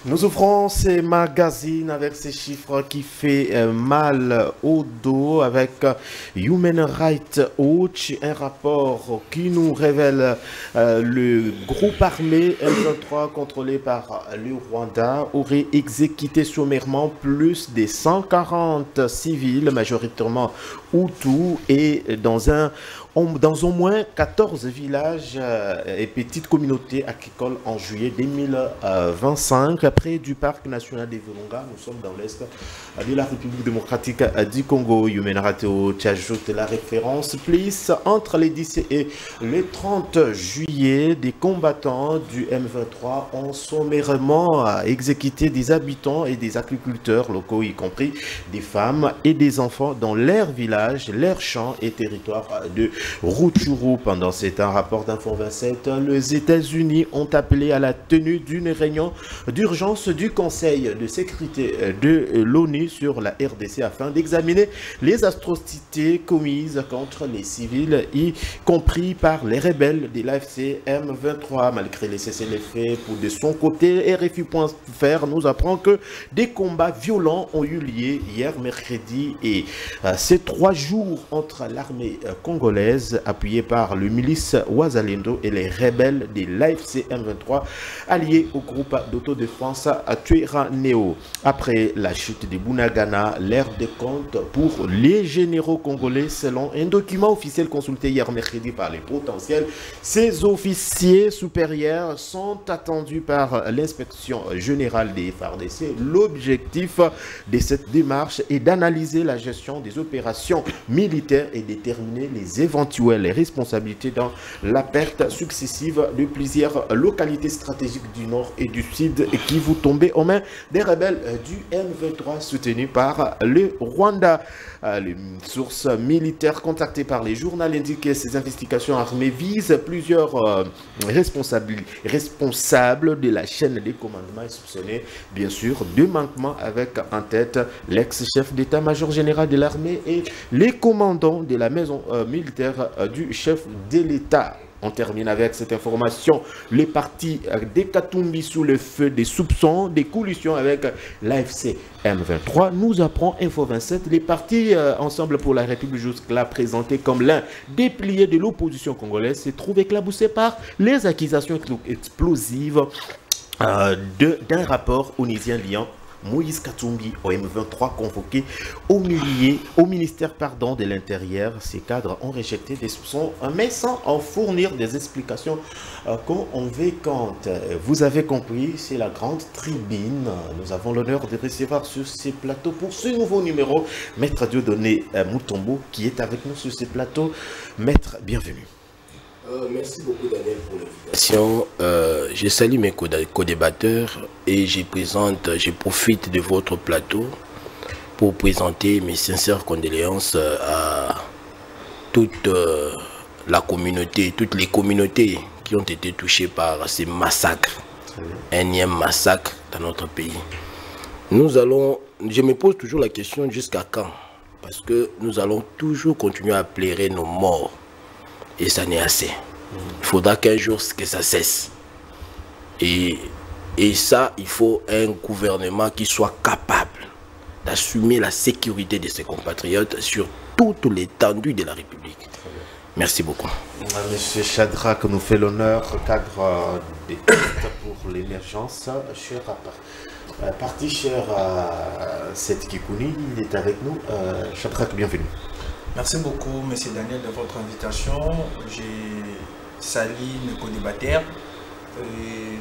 Nous ouvrons ces magazines avec ces chiffres qui fait mal au dos avec Human Rights Watch, un rapport qui nous révèle le groupe armé M23 contrôlé par le Rwanda aurait exécuté sommairement plus de 140 civils, majoritairement Hutus, et dans au moins 14 villages et petites communautés agricoles en juillet 2025. Près du parc national des Virunga, nous sommes dans l'est de la République démocratique du Congo. Human Rights Watch ajoute la référence plus entre les 10 et le 30 juillet, des combattants du M23 ont sommairement exécuté des habitants et des agriculteurs locaux, y compris des femmes et des enfants dans leurs villages, leurs champs et territoires de Rutshuru. Pendant cet rapport d'Info 27, les États-Unis ont appelé à la tenue d'une réunion d'urgence du Conseil de sécurité de l'ONU sur la RDC afin d'examiner les atrocités commises contre les civils, y compris par les rebelles de l'AFC M23. Malgré les cessez-le-feu, de son côté, RFI.fr nous apprend que des combats violents ont eu lieu hier mercredi et ces 3 jours entre l'armée congolaise appuyée par le milice Wazalendo et les rebelles de l'AFC M23 alliés au groupe d'autodéfense à Twirwaneho. Après la chute de Bunagana, l'ère des comptes pour les généraux congolais selon un document officiel consulté hier mercredi par les potentiels. Ces officiers supérieurs sont attendus par l'inspection générale des FARDC. L'objectif de cette démarche est d'analyser la gestion des opérations militaires et déterminer les éventuelles responsabilités dans la perte successive de plusieurs localités stratégiques du nord et du sud qui vont tomber aux mains des rebelles du M23 soutenus par le Rwanda. Les sources militaires contactées par les journaux indiquent que ces investigations armées visent plusieurs responsables de la chaîne des commandements soupçonnés bien sûr de manquement, avec en tête l'ex-chef d'état-major général de l'armée et les commandants de la maison militaire du chef de l'État. On termine avec cette information. Les partis des Katumbi sous le feu des soupçons, des collusions avec l'AFC M23. Nous apprend Info 27. Les partis Ensemble pour la République, jusque-là présentés comme l'un des piliers de l'opposition congolaise, se trouvent éclabousés par les accusations explosives d'un rapport onusien liant Moïse Katumbi au M23 convoqué au ministère de l'Intérieur. Ces cadres ont rejeté des soupçons, mais sans en fournir des explications convaincantes. Vous avez compris, c'est la grande tribune. Nous avons l'honneur de recevoir sur ces plateaux pour ce nouveau numéro Maître Dieudonné Mutombo qui est avec nous sur ces plateaux. Maître, bienvenue. Merci beaucoup Daniel pour l'invitation. Je salue mes co-débatteurs et je profite de votre plateau pour présenter mes sincères condoléances à toute la communauté, toutes les communautés qui ont été touchées par ces massacres, énième massacre dans notre pays. Je me pose toujours la question jusqu'à quand, parce que nous allons toujours continuer à pleurer nos morts. Et ça n'est assez. Il faudra qu'un jour que ça cesse. Et ça, il faut un gouvernement qui soit capable d'assumer la sécurité de ses compatriotes sur toute l'étendue de la République. Merci beaucoup. Monsieur Shadrach nous fait l'honneur, cadre des pistes pour l'émergence. Cher parti, cher Seth Kikouni, il est avec nous. Shadrach, bienvenue. Merci beaucoup, Monsieur Daniel, de votre invitation. J'ai salué mes co-débatteurs.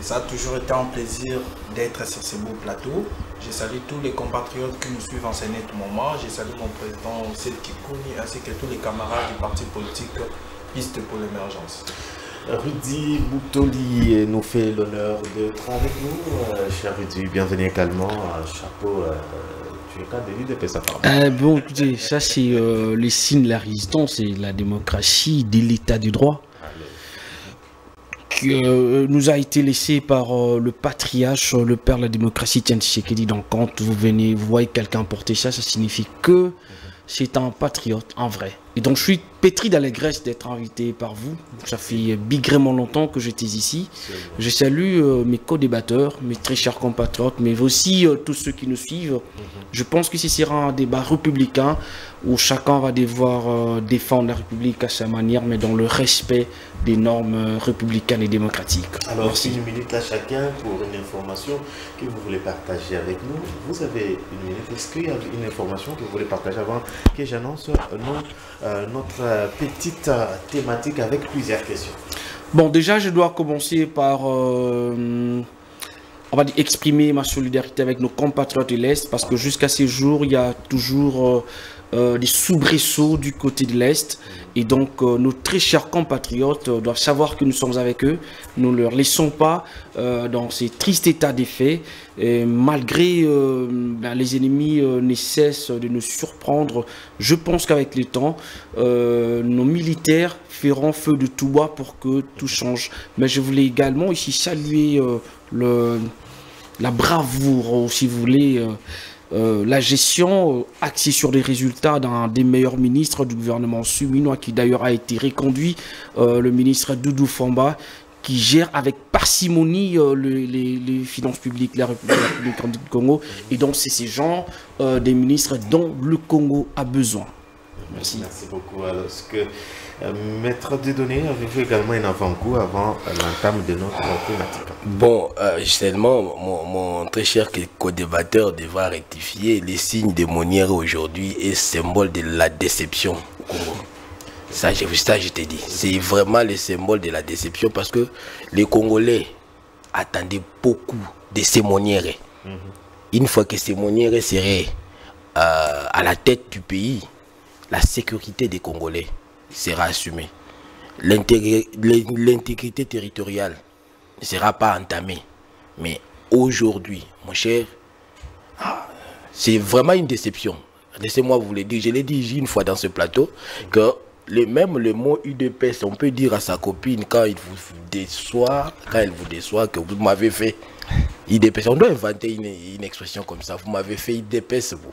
Ça a toujours été un plaisir d'être sur ce beau plateau. Je salue tous les compatriotes qui nous suivent en ce net moment. Je salue mon président Seth Kikouni ainsi que tous les camarades du parti politique Piste pour l'émergence. Rudy Boutoli nous fait l'honneur d'être avec nous. Cher Rudy, bienvenue également. Chapeau. Bon, écoutez, ça c'est le signe de la résistance et de la démocratie, de l'état du droit, qui nous a été laissé par le patriarche, le père de la démocratie, Etienne Tshisekedi. Donc quand vous voyez quelqu'un porter ça, ça signifie que c'est un patriote, en vrai. Et donc je suis pétri d'allégresse d'être invité par vous. Ça fait bigrement longtemps que j'étais ici. Je salue mes co-débatteurs, mes très chers compatriotes, mais aussi tous ceux qui nous suivent. Je pense que ce sera un débat républicain où chacun va devoir défendre la République à sa manière, mais dans le respect des normes républicaines et démocratiques. Alors, merci. Une minute à chacun pour une information que vous voulez partager avec nous. Vous avez une minute. Est-ce qu'il y a une information que vous voulez partager avant que j'annonce notre petite thématique avec plusieurs questions? Bon, déjà, je dois commencer par on va dire, exprimer ma solidarité avec nos compatriotes de l'Est, parce que jusqu'à ces jours, il y a toujours des soubresauts du côté de l'Est. Et donc, nos très chers compatriotes doivent savoir que nous sommes avec eux. Nous ne leur laissons pas dans ces tristes états d'effet. Malgré les ennemis ne cessent de nous surprendre, je pense qu'avec le temps, nos militaires feront feu de tout bois pour que tout change. Mais je voulais également ici saluer la bravoure, ou si vous voulez, la gestion axée sur les résultats d'un des meilleurs ministres du gouvernement suminois, qui d'ailleurs a été reconduit, le ministre Doudou Famba, qui gère avec parcimonie les finances publiques, la République du Congo. Et donc c'est ces gens, des ministres dont le Congo a besoin. Merci. Merci beaucoup. Alors, est-ce que Maître Dieudonné, avez-vous également un avant-goût avant l'entame de notre thématique? Bon, justement, mon très cher co-débatteur devra rectifier. Les signes démoniaires aujourd'hui est symbole de la déception au Congo. Ça, je t'ai dit. C'est vraiment le symbole de la déception parce que les Congolais attendaient beaucoup de Sémonière. Une fois que Sémonière serait à la tête du pays, la sécurité des Congolais sera assumée. L'intégrité territoriale ne sera pas entamée. Mais aujourd'hui, mon cher, c'est vraiment une déception. Laissez-moi vous le dire. Je l'ai dit une fois dans ce plateau que même le mot UDPS, on peut dire à sa copine quand il vous déçoit, quand elle vous déçoit, que vous m'avez fait UDPS. On doit inventer une expression comme ça. Vous m'avez fait UDPS, vous.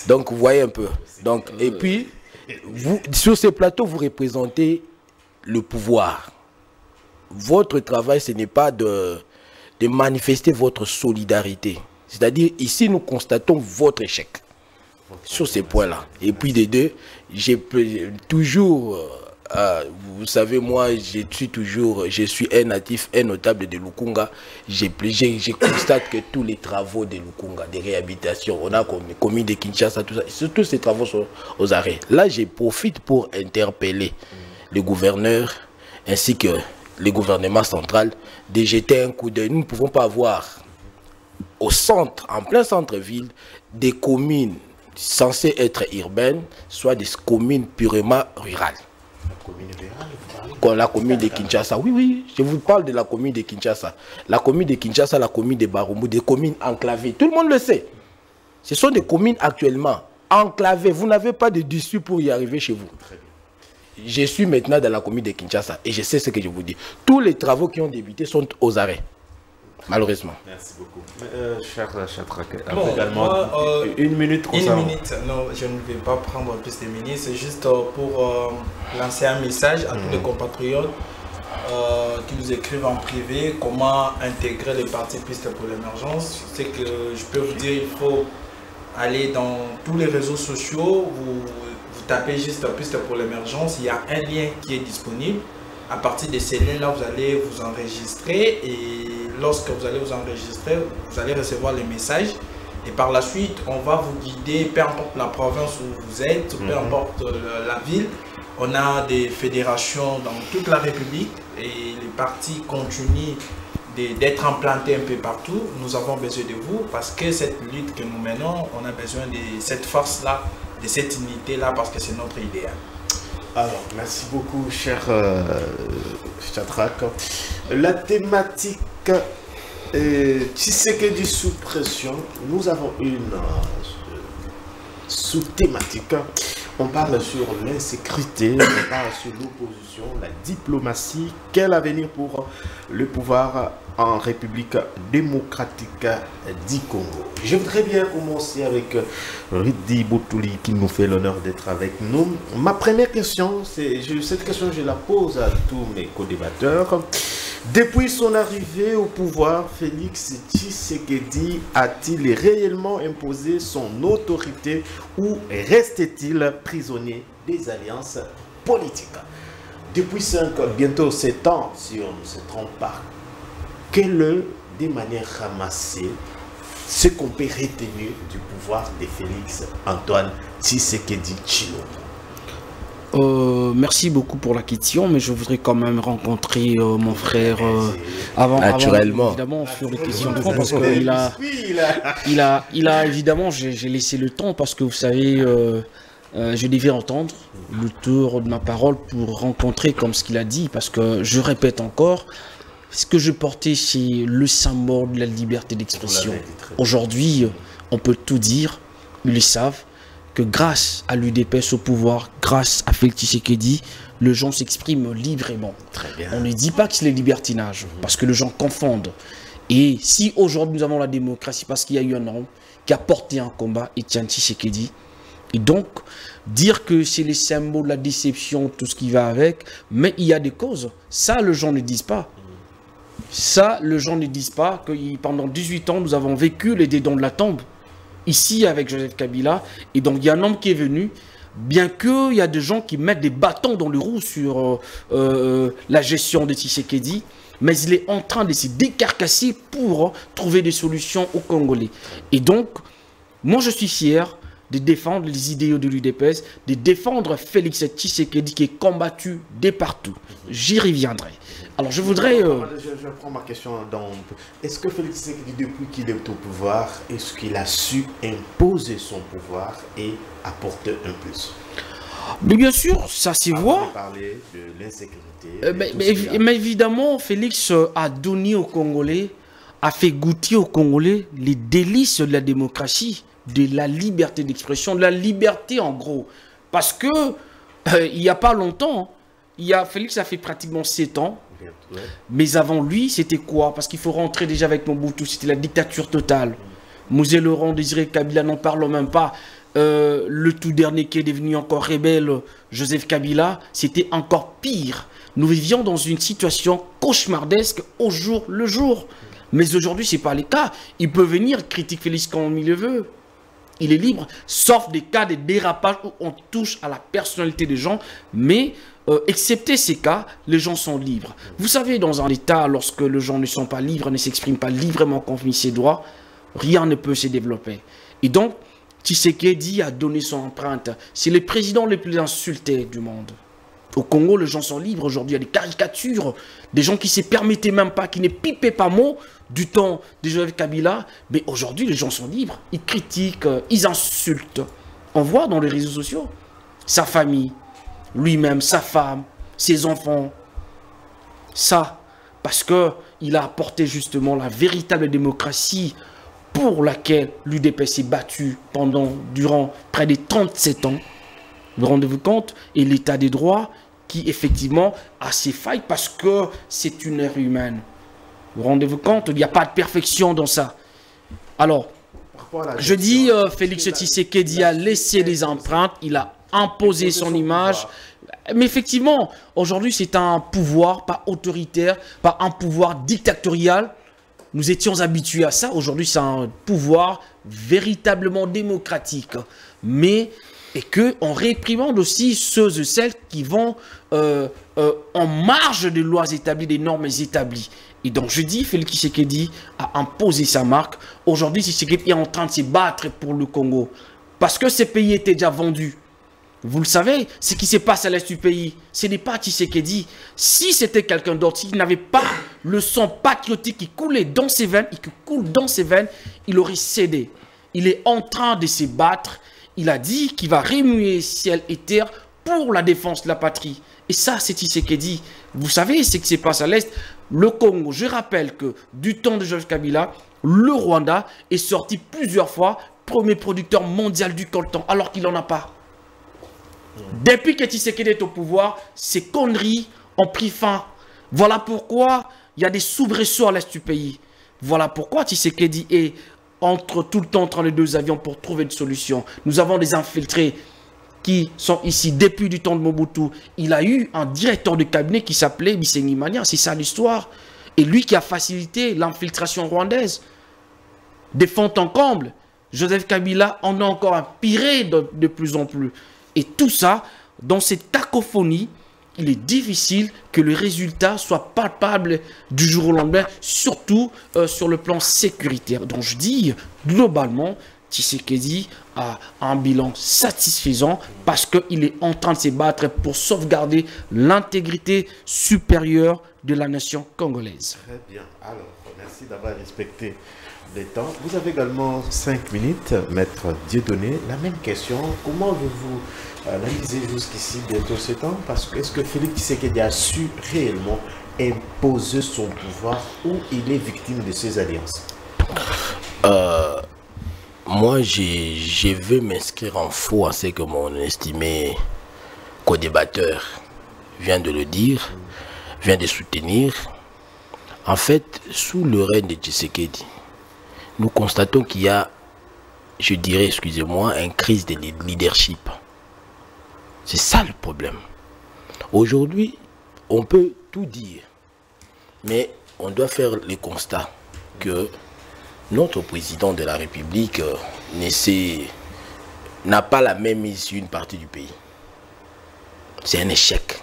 Donc, vous voyez un peu. Donc, et puis, vous, sur ces plateaux, vous représentez le pouvoir. Votre travail, ce n'est pas de manifester votre solidarité. C'est-à-dire, ici, nous constatons votre échec sur ces points-là. Et puis, des deux, j'ai toujours, vous savez, moi, je suis un natif, un notable de Lukunga. Je constate que tous les travaux de Lukunga, des réhabilitations, on a commis de Kinshasa, tout ça, tous ces travaux sont aux arrêts. Là, je profite pour interpeller le gouverneur ainsi que le gouvernement central de jeter un coup d'œil. Nous ne pouvons pas avoir au centre, en plein centre-ville, des communes censées être urbaines, soit des communes purement rurales. La commune rurale, la commune de Kinshasa, oui, je vous parle de la commune de Kinshasa. La commune de Kinshasa, la commune de Barumbu, des communes enclavées. Tout le monde le sait. Ce sont des communes actuellement enclavées. Vous n'avez pas de dessus pour y arriver chez vous. Je suis maintenant dans la commune de Kinshasa et je sais ce que je vous dis. Tous les travaux qui ont débuté sont aux arrêts. Malheureusement. Merci beaucoup. Cher Chatrak, bon, également moi, une minute. Une minute, non, je ne vais pas prendre plus de minutes. C'est juste pour lancer un message à tous les compatriotes qui nous écrivent en privé comment intégrer les partis Pistes pour l'émergence. C'est que je peux vous dire, il faut aller dans tous les réseaux sociaux, vous tapez juste Pistes pour l'émergence, il y a un lien qui est disponible. À partir de ces liens-là, vous allez vous enregistrer et lorsque vous allez vous enregistrer, vous allez recevoir les messages et par la suite, on va vous guider, peu importe la province où vous êtes, peu importe la ville. On a des fédérations dans toute la République et les partis continuent d'être implantés un peu partout. Nous avons besoin de vous parce que cette lutte que nous menons, on a besoin de cette force-là, de cette unité-là parce que c'est notre idéal. Alors, merci beaucoup, cher Chatrak. La thématique Tshisekedi sous pression. Nous avons une sous-thématique On parle sur l'insécurité, on parle sur l'opposition, la diplomatie. Quel avenir pour le pouvoir en République démocratique du Congo? Je voudrais bien commencer avec Ridi Boutouli qui nous fait l'honneur d'être avec nous. Ma première question, cette question je la pose à tous mes co-débatteurs. Depuis son arrivée au pouvoir, Félix Tshisekedi a-t-il réellement imposé son autorité ou reste-t-il prisonnier des alliances politiques? Depuis bientôt 7 ans, si on ne se trompe pas, quelle est, de manière ramassée, ce qu'on peut retenir du pouvoir de Félix Antoine Tshisekedi Tshilombo? Merci beaucoup pour la question, mais je voudrais quand même rencontrer mon frère avant évidemment sur les questions de fond, parce qu'il a évidemment, j'ai laissé le temps parce que vous savez, je devais entendre le tour de ma parole pour rencontrer comme ce qu'il a dit, parce que je répète encore, ce que je portais c'est le symbole de la liberté d'expression. Aujourd'hui, on peut tout dire, ils le savent, que grâce à l'UDPS au pouvoir, grâce à Félix Tshisekedi, les gens s'expriment librement. Très bien. On ne dit pas que c'est le libertinage, parce que les gens confondent. Et si aujourd'hui nous avons la démocratie, parce qu'il y a eu un homme qui a porté un combat, Etienne Tshisekedi, et donc dire que c'est les symboles de la déception, tout ce qui va avec, mais il y a des causes. Ça, les gens ne disent pas. Ça, les gens ne disent pas que pendant 18 ans, nous avons vécu les dédons de la tombe. Ici avec Joseph Kabila, et donc il y a un homme qui est venu, bien qu'il y a des gens qui mettent des bâtons dans les roues sur la gestion de Tshisekedi, mais il est en train de se décarcasser pour trouver des solutions aux Congolais. Et donc, moi je suis fier de défendre les idéaux de l'UDPS, de défendre Félix Tshisekedi qui est combattu de partout. J'y reviendrai. Alors je voudrais... Je prends ma question dans... Est-ce que Félix Tshisekedi, depuis qu'il est au pouvoir, est-ce qu'il a su imposer son pouvoir et apporter un plus? Mais bien sûr, ça s'y voit. Parler de l'insécurité. Mais évidemment, Félix a donné aux Congolais, a fait goûter aux Congolais les délices de la démocratie, de la liberté d'expression, de la liberté en gros. Parce que il n'y a pas longtemps, Félix a fait pratiquement 7 ans. Mais avant lui, c'était quoi? Parce qu'il faut rentrer déjà avec Mobutu, c'était la dictature totale. Mosé Laurent, Désiré Kabila, n'en parlons même pas. Le tout dernier qui est devenu encore rebelle, Joseph Kabila, c'était encore pire. Nous vivions dans une situation cauchemardesque au jour le jour. Mais aujourd'hui, ce n'est pas le cas. Il peut venir critiquer Félix comme il le veut. Il est libre, sauf des cas de dérapage où on touche à la personnalité des gens. Mais, excepté ces cas, les gens sont libres. Vous savez, dans un État, lorsque les gens ne sont pas libres, ne s'expriment pas librement comme ses droits, rien ne peut se développer. Et donc, Tshisekedi a donné son empreinte. C'est le président le plus insulté du monde. Au Congo, les gens sont libres. Aujourd'hui, il y a des caricatures, des gens qui ne se permettaient même pas, qui ne pipaient pas mot du temps de Joseph Kabila. Mais aujourd'hui, les gens sont libres. Ils critiquent, ils insultent. On voit dans les réseaux sociaux sa famille, lui-même, sa femme, ses enfants. Ça, parce qu'il a apporté justement la véritable démocratie pour laquelle l'UDPS s'est battu durant près de 37 ans. Vous rendez-vous compte? Et l'état des droits qui effectivement a ses failles parce que c'est une ère humaine. Vous rendez-vous compte? Il n'y a pas de perfection dans ça. Alors, je dis Félix Tshisekedi a laissé des empreintes, il a imposé son image. Mais effectivement, aujourd'hui c'est un pouvoir pas autoritaire, pas un pouvoir dictatorial. Nous étions habitués à ça. Aujourd'hui c'est un pouvoir véritablement démocratique. Mais... et qu'on réprimande aussi ceux et celles qui vont en marge des lois établies, des normes établies. Et donc je dis, Félix Tshisekedi a imposé sa marque. Aujourd'hui, Tshisekedi est en train de se battre pour le Congo. Parce que ces pays étaient déjà vendus. Vous le savez, ce qui se passe à l'est du pays, ce n'est pas Tshisekedi. Si c'était quelqu'un d'autre, s'il n'avait pas le sang patriotique qui coulait dans ses veines, et qui coule dans ses veines, il aurait cédé. Il est en train de se battre. Il a dit qu'il va remuer ciel et terre pour la défense de la patrie. Et ça, c'est Tshisekedi. Vous savez ce qui se passe à l'Est. Le Congo, je rappelle que du temps de Joseph Kabila, le Rwanda est sorti plusieurs fois premier producteur mondial du coltan, alors qu'il n'en a pas. Depuis que Tshisekedi est au pouvoir, ces conneries ont pris fin. Voilà pourquoi il y a des soubresauts à l'est du pays. Voilà pourquoi Tshisekedi est tout le temps entre les deux avions pour trouver une solution. Nous avons des infiltrés qui sont ici depuis du temps de Mobutu. Il a eu un directeur de cabinet qui s'appelait Bisengi Mania, c'est ça l'histoire. Et lui qui a facilité l'infiltration rwandaise. Des fonds en comble. Joseph Kabila en a encore empiré de plus en plus. Et tout ça, dans cette cacophonie, il est difficile que le résultat soit palpable du jour au lendemain, surtout sur le plan sécuritaire. Donc je dis, globalement, Tshisekedi a un bilan satisfaisant parce qu'il est en train de se battre pour sauvegarder l'intégrité supérieure de la nation congolaise. Très bien. Alors, merci d'avoir respecté les temps. Vous avez également 5 minutes, Maître Dieudonné. La même question, comment avez-vous analysé jusqu'ici bientôt ce temps? Parce que est-ce que Félix Tshisekedi a su réellement imposer son pouvoir ou il est victime de ses alliances? Moi, je veux m'inscrire en faux à ce que mon estimé co-débatteur vient de le dire, vient de soutenir. En fait, sous le règne de Tshisekedi, nous constatons qu'il y a, je dirais, excusez-moi, une crise de leadership. C'est ça le problème. Aujourd'hui, on peut tout dire, mais on doit faire le constat que notre président de la République n'a pas la même mise sur une partie du pays. C'est un échec.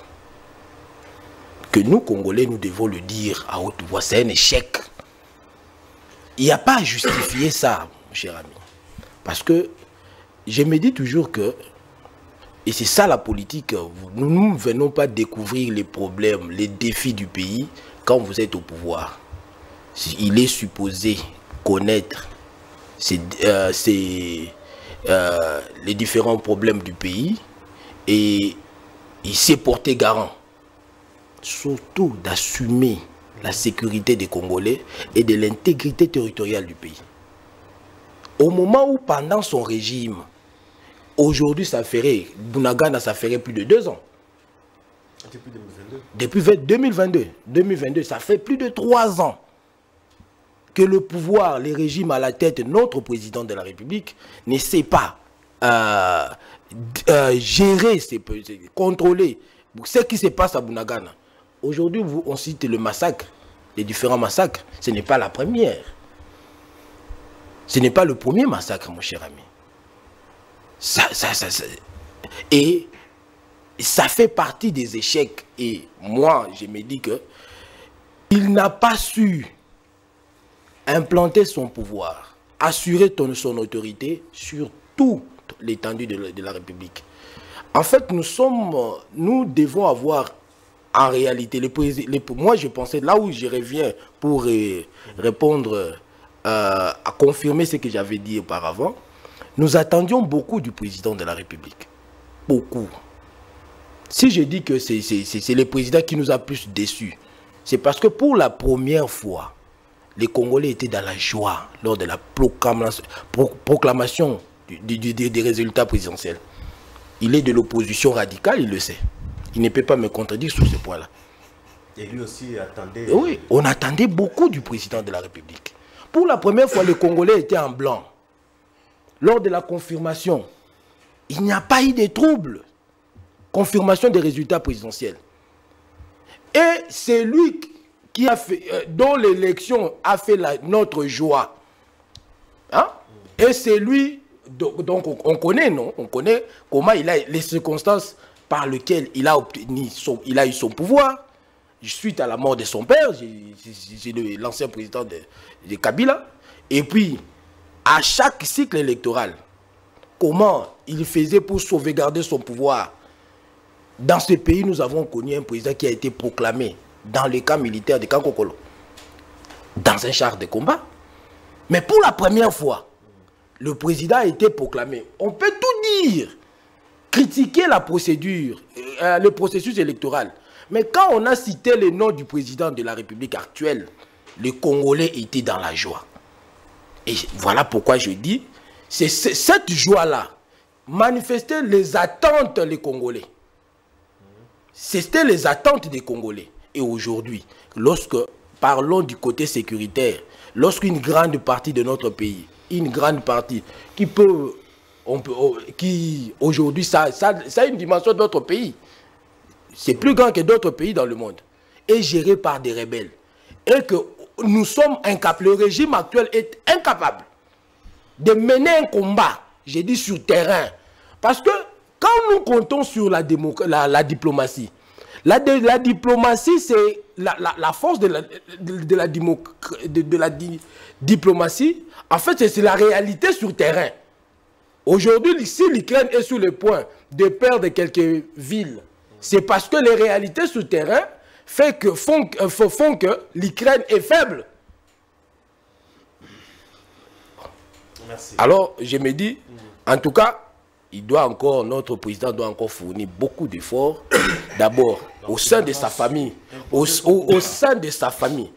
Que nous, Congolais, nous devons le dire à haute voix, c'est un échec. Il n'y a pas à justifier ça, mon cher ami. Parce que je me dis toujours que, et c'est ça la politique, nous ne venons pas découvrir les problèmes, les défis du pays quand vous êtes au pouvoir. Il est supposé connaître les différents problèmes du pays et il s'est porté garant, surtout d'assumer la sécurité des Congolais et de l'intégrité territoriale du pays. Au moment où, pendant son régime, aujourd'hui, Bunagana, ça ferait plus de 2 ans. Depuis 2022. Depuis 2022, ça fait plus de 3 ans que le pouvoir, les régimes à la tête, notre président de la République, ne sait pas gérer, contrôler ce qui se passe à Bunagana. Aujourd'hui, on cite le massacre, les différents massacres. Ce n'est pas la première. Ce n'est pas le premier massacre, mon cher ami. Et ça fait partie des échecs. Et moi, je me dis que il n'a pas su implanter son pouvoir, assurer son autorité sur toute l'étendue de la République. En fait, nous devons avoir, en réalité, moi je pensais, là où je reviens pour répondre, à confirmer ce que j'avais dit auparavant, nous attendions beaucoup du président de la République. Beaucoup. Si je dis que c'est le président qui nous a plus déçus, c'est parce que pour la première fois, les Congolais étaient dans la joie lors de la proclamation des résultats présidentiels. Il est de l'opposition radicale, il le sait. Il ne peut pas me contredire sur ce point-là. Et lui aussi attendait... Oui, on attendait beaucoup du président de la République. Pour la première fois, les Congolais étaient en blanc. Lors de la confirmation, il n'y a pas eu de troubles. Confirmation des résultats présidentiels. Et c'est lui qui a fait, dont l'élection a fait notre joie. Hein? Et c'est lui, donc on connaît, non? On connaît comment il a les circonstances par lesquelles il a eu son pouvoir. Suite à la mort de son père, c'est l'ancien président de Kabila. Et puis, à chaque cycle électoral, comment il faisait pour sauvegarder son pouvoir. Dans ce pays, nous avons connu un président qui a été proclamé dans le camp militaire de Kankokolo, dans un char de combat. Mais pour la première fois, le président a été proclamé. On peut tout dire, critiquer la procédure, le processus électoral. Mais quand on a cité le nom du président de la République actuelle, les Congolais étaient dans la joie. Et voilà pourquoi je dis, c'est cette joie-là manifester les attentes des Congolais. C'était les attentes des Congolais. Et aujourd'hui, lorsque parlons du côté sécuritaire, lorsqu'une grande partie de notre pays, une grande partie qui aujourd'hui, ça a une dimension d'autres pays, c'est plus grand que d'autres pays dans le monde, est géré par des rebelles. Et que nous sommes incapables, le régime actuel est incapable de mener un combat, j'ai dit sur terrain. Parce que quand nous comptons sur la diplomatie, la diplomatie, c'est la force de la diplomatie. En fait, c'est la réalité sur terrain. Aujourd'hui, si l'Ukraine est sur le point de perdre quelques villes, c'est parce que les réalités sur terrain font que l'Ukraine est faible. Merci. Alors, je me dis, en tout cas, notre président doit encore fournir beaucoup d'efforts, d'abord au sein de sa famille, au sein de sa famille.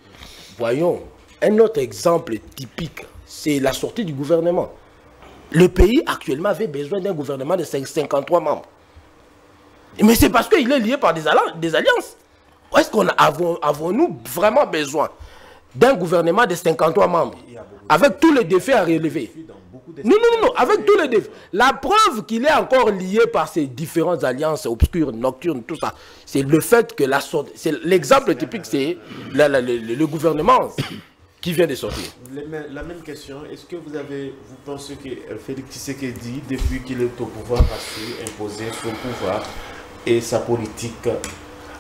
Voyons, un autre exemple typique, c'est la sortie du gouvernement. Le pays actuellement avait besoin d'un gouvernement de 53 membres. Mais c'est parce qu'il est lié par des alliances. Est-ce qu'on avons-nous vraiment besoin d'un gouvernement de 53 membres avec tous les défis à relever? Non, avec tous les défis. La preuve qu'il est encore lié par ces différentes alliances obscures, nocturnes, tout ça, c'est le fait que l'exemple typique, c'est le gouvernement qui vient de sortir. La même question, est-ce que vous pensez que Félix Tshisekedi, depuis qu'il est au pouvoir, a su imposer son pouvoir et sa politique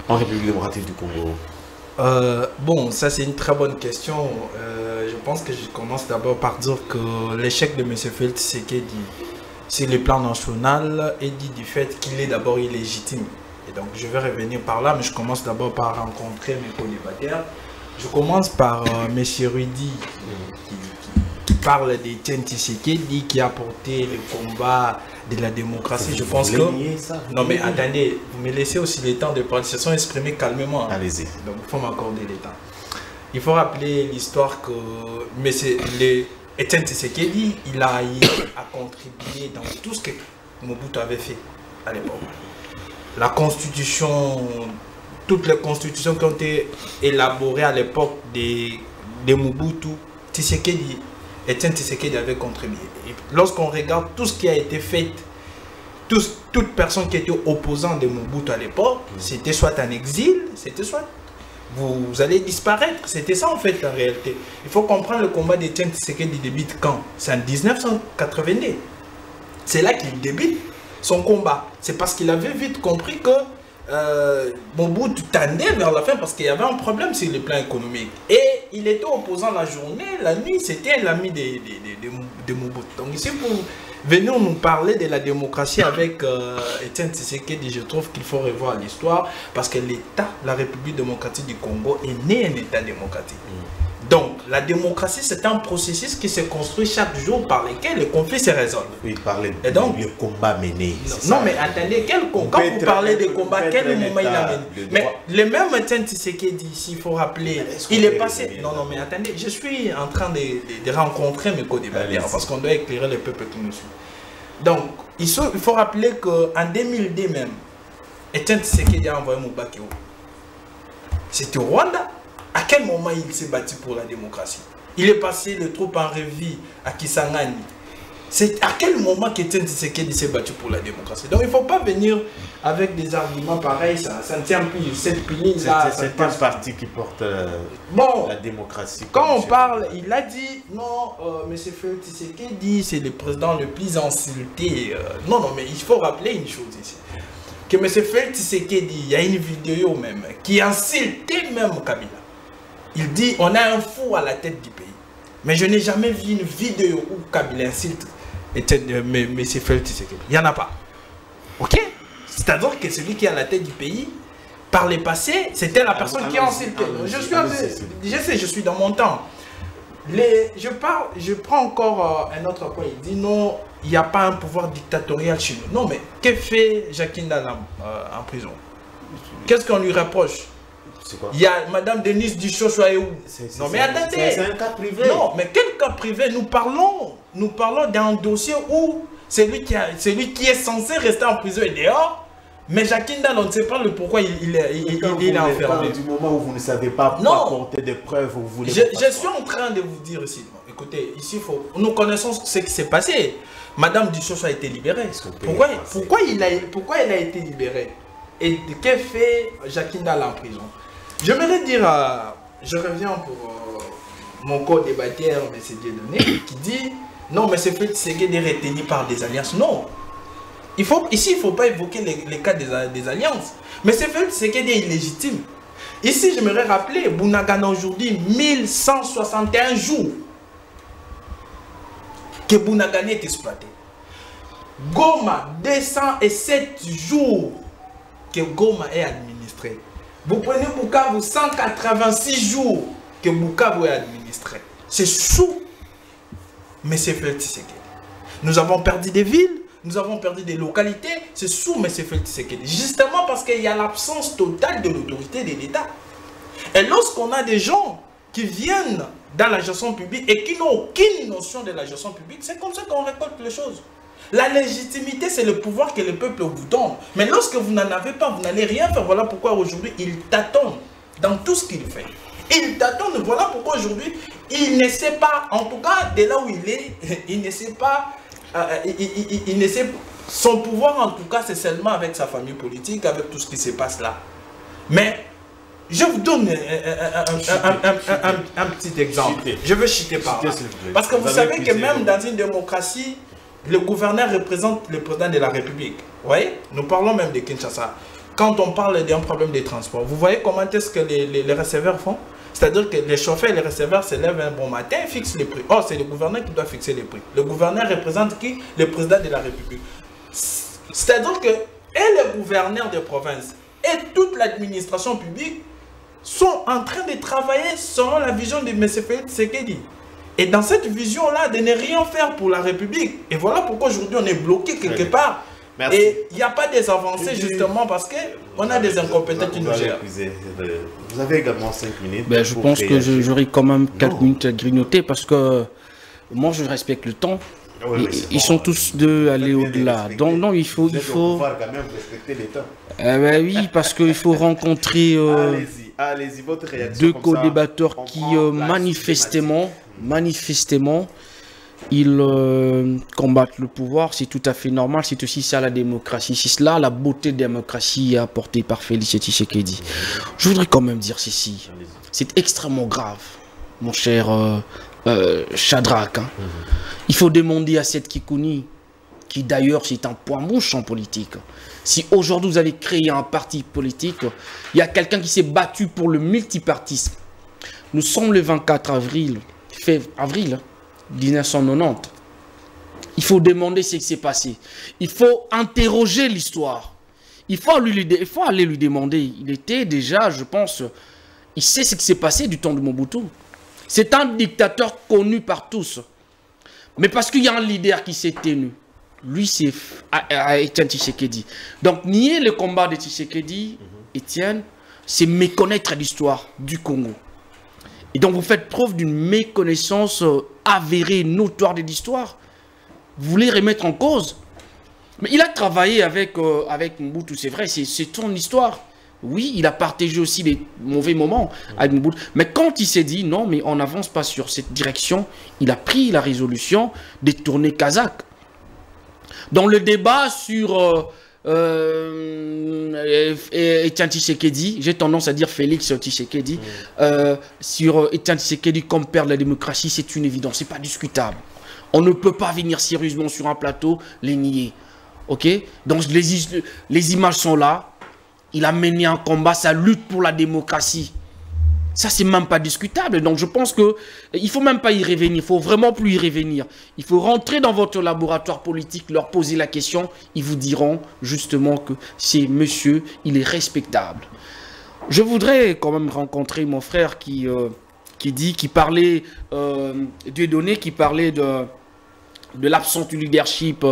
en République démocratique du Congo? Bon, ça c'est une très bonne question. Je pense que je commence d'abord par dire que l'échec de M. Félix Tshisekedi sur le plan national est dit du fait qu'il est d'abord illégitime. Et donc je vais revenir par là, mais je commence d'abord par rencontrer mes co-débatteurs. Je commence par M. Rudy qui parle d'Etienne Tshisekedi qui a porté le combat de la démocratie. Je pense que... Non mais attendez, vous me laissez aussi le temps de parler. Ils se sont exprimés calmement. Allez-y. Donc il faut m'accorder le temps. Il faut rappeler l'histoire que Etienne Tshisekedi, il a contribué dans tout ce que Mobutu avait fait à l'époque. La constitution, toutes les constitutions qui ont été élaborées à l'époque de Mobutu, Etienne Tshisekedi avait contribué. Lorsqu'on regarde tout ce qui a été fait, toute personne qui était opposant de Mobutu à l'époque, c'était soit en exil, c'était soit vous allez disparaître. C'était ça en fait en réalité. Il faut comprendre le combat d'Etienne Tshisekedi débute quand? C'est en 1982. C'est là qu'il débute son combat. C'est parce qu'il avait vite compris que Mobutu tendait vers la fin parce qu'il y avait un problème sur le plan économique. Et il était opposant la journée, la nuit, c'était l'ami de Mobutu. Donc ici, pour venir nous parler de la démocratie avec Etienne Tshisekedi, je trouve qu'il faut revoir l'histoire parce que l'État, la République démocratique du Congo, est né un État démocratique. Donc, la démocratie, c'est un processus qui se construit chaque jour par lequel les conflits se résolvent. Oui, parlez de le combat mené. Non, mais attendez, quand vous parlez de combat, quel moment il a mené? Mais le même Etienne Tshisekedi, il faut rappeler, il est passé... Non, mais attendez, je suis en train de rencontrer mes co-débatteurs parce qu'on doit éclairer le peuple qui nous suit. Donc, il faut rappeler qu'en 2002 même, Etienne Tshisekedi a envoyé Moubakio. C'était au Rwanda. À quel moment il s'est battu pour la démocratie? Il est passé les troupes en revue à Kisangani. C'est à quel moment qu'Etienne Tshisekedi s'est battu pour la démocratie? Donc il ne faut pas venir avec des arguments pareils, ça ne tient plus. Cette pilule-là, c'est un parti qui porte la démocratie. Quand on parle, il a dit, non, M. Félix Tshisekedi, c'est le président le plus insulté. Non, mais il faut rappeler une chose ici. Que M. Félix Tshisekedi, il y a une vidéo même, qui insultait même Kabila. Il dit, on a un fou à la tête du pays. Mais je n'ai jamais vu une vidéo où Kabila insulte M. Félix Tshisekedi. Il n'y en a pas. Ok? C'est-à-dire que celui qui est à la tête du pays, par le passé, c'était la personne qui a insulté. Je suis dans mon temps. Je prends encore un autre point. Il dit, non, il n'y a pas un pouvoir dictatorial chez nous. Non, mais que fait Jacqueline Dalam en prison? Qu'est-ce qu'on lui reproche? Il y a Madame Denise Duchossoa où? Non mais attendez. C'est un cas privé. Non, mais quel cas privé? Nous parlons d'un dossier où C'est lui qui est censé rester en prison et dehors. Mais Jacques Ndala, on ne sait pas le pourquoi il est enfermé. Du moment où vous ne savez pas apporter des preuves, vous voulez... Je suis en train de vous dire ici, écoutez, ici, nous connaissons ce qui s'est passé. Madame Duchocho a été libérée. Pourquoi elle a été libérée? Et qu'est fait Jacques Ndala en prison? J'aimerais dire, je reviens pour mon co-débatteur, M. Dieudonné, qui dit, non, mais c'est fait Tshisekedi est retenu par des alliances. Non. Ici, il ne faut pas évoquer les cas des alliances. Mais c'est fait Tshisekedi est illégitime. Ici, j'aimerais rappeler, Bunagana aujourd'hui, 1161 jours que Bunagana est exploité. Goma, 207 jours que Goma est administré. Vous prenez Bukavu, 186 jours que Bukavu est administré. C'est sous, mais c'est fait Tshisekedi. Nous avons perdu des villes. Nous avons perdu des localités, c'est sous M. Félix Tshisekedi. Justement parce qu'il y a l'absence totale de l'autorité de l'État. Et lorsqu'on a des gens qui viennent dans la gestion publique et qui n'ont aucune notion de la gestion publique, c'est comme ça qu'on récolte les choses. La légitimité, c'est le pouvoir que le peuple vous donne. Mais lorsque vous n'en avez pas, vous n'allez rien faire. Voilà pourquoi aujourd'hui, il tâtonne dans tout ce qu'il fait. Il tâtonne, voilà pourquoi aujourd'hui, il ne sait pas, en tout cas, de là où il est, il ne sait pas... il essaie, son pouvoir en tout cas c'est seulement avec sa famille politique, avec tout ce qui se passe là. Mais je vous donne un petit exemple. Je veux chuter par là. Parce que vous savez que même dans une démocratie, le gouverneur représente le président de la République. Vous voyez, nous parlons même de Kinshasa. Quand on parle d'un problème de transport, vous voyez comment est-ce que les receveurs font? C'est-à-dire que les chauffeurs et les receveurs se lèvent un bon matin et fixent les prix. Oh, c'est le gouverneur qui doit fixer les prix. Le gouverneur représente qui? Le président de la République. C'est-à-dire que et le gouverneur de province et toute l'administration publique sont en train de travailler selon la vision de M. Félix Tshisekedi. Et dans cette vision-là, de ne rien faire pour la République. Et voilà pourquoi aujourd'hui on est bloqué quelque part. Merci. Et il n'y a pas des avancées justement parce qu'on a des incompétents qui nous gèrent. Vous avez également 5 minutes. Ben, je pense que j'aurai quand même 4 minutes à grignoter parce que moi je respecte le temps. Oui, ils sont tous deux allés au-delà. Donc non, il faut quand même respecter les temps. Ben oui, parce qu'il faut rencontrer allez-y, votre réaction deux co-débatteurs qui manifestement ils combattent le pouvoir, c'est tout à fait normal, c'est aussi ça la démocratie, c'est cela la beauté de la démocratie apportée par Félix Tshisekedi. Je voudrais quand même dire ceci, c'est extrêmement grave, mon cher Shadrach. Hein. Il faut demander à cette Kikouni, qui d'ailleurs c'est un point mouche en politique, si aujourd'hui vous avez créé un parti politique, il y a quelqu'un qui s'est battu pour le multipartisme. Nous sommes le 24 avril, 1990. Il faut demander ce qui s'est passé. Il faut interroger l'histoire. Il faut aller lui demander. Il était déjà, je pense, il sait ce qui s'est passé du temps de Mobutu. C'est un dictateur connu par tous. Mais parce qu'il y a un leader qui s'est tenu. Lui, c'est Étienne Tshisekedi. Donc, nier le combat de Tshisekedi, Étienne, c'est méconnaître l'histoire du Congo. Et donc, vous faites preuve d'une méconnaissance avérée, notoire de l'histoire. Vous voulez remettre en cause. Mais il a travaillé avec Mobutu, c'est vrai, c'est son histoire. Oui, il a partagé aussi des mauvais moments avec Mobutu. Mais quand il s'est dit, non, mais on n'avance pas sur cette direction, il a pris la résolution de tourner kazakh. Dans le débat sur Étienne Tshisekedi, j'ai tendance à dire Félix Tshisekedi, sur Étienne Tshisekedi comme père de la démocratie, c'est une évidence, c'est pas discutable. On ne peut pas venir sérieusement sur un plateau les nier. Ok? Donc les images sont là. Il a mené un combat, sa lutte pour la démocratie. Ça, c'est même pas discutable. Donc, je pense qu'il ne faut même pas y revenir. Il ne faut vraiment plus y revenir. Il faut rentrer dans votre laboratoire politique, leur poser la question. Ils vous diront justement que c'est monsieur, il est respectable. Je voudrais quand même rencontrer mon frère qui parlait, Dieudonné, qui parlait de l'absence du leadership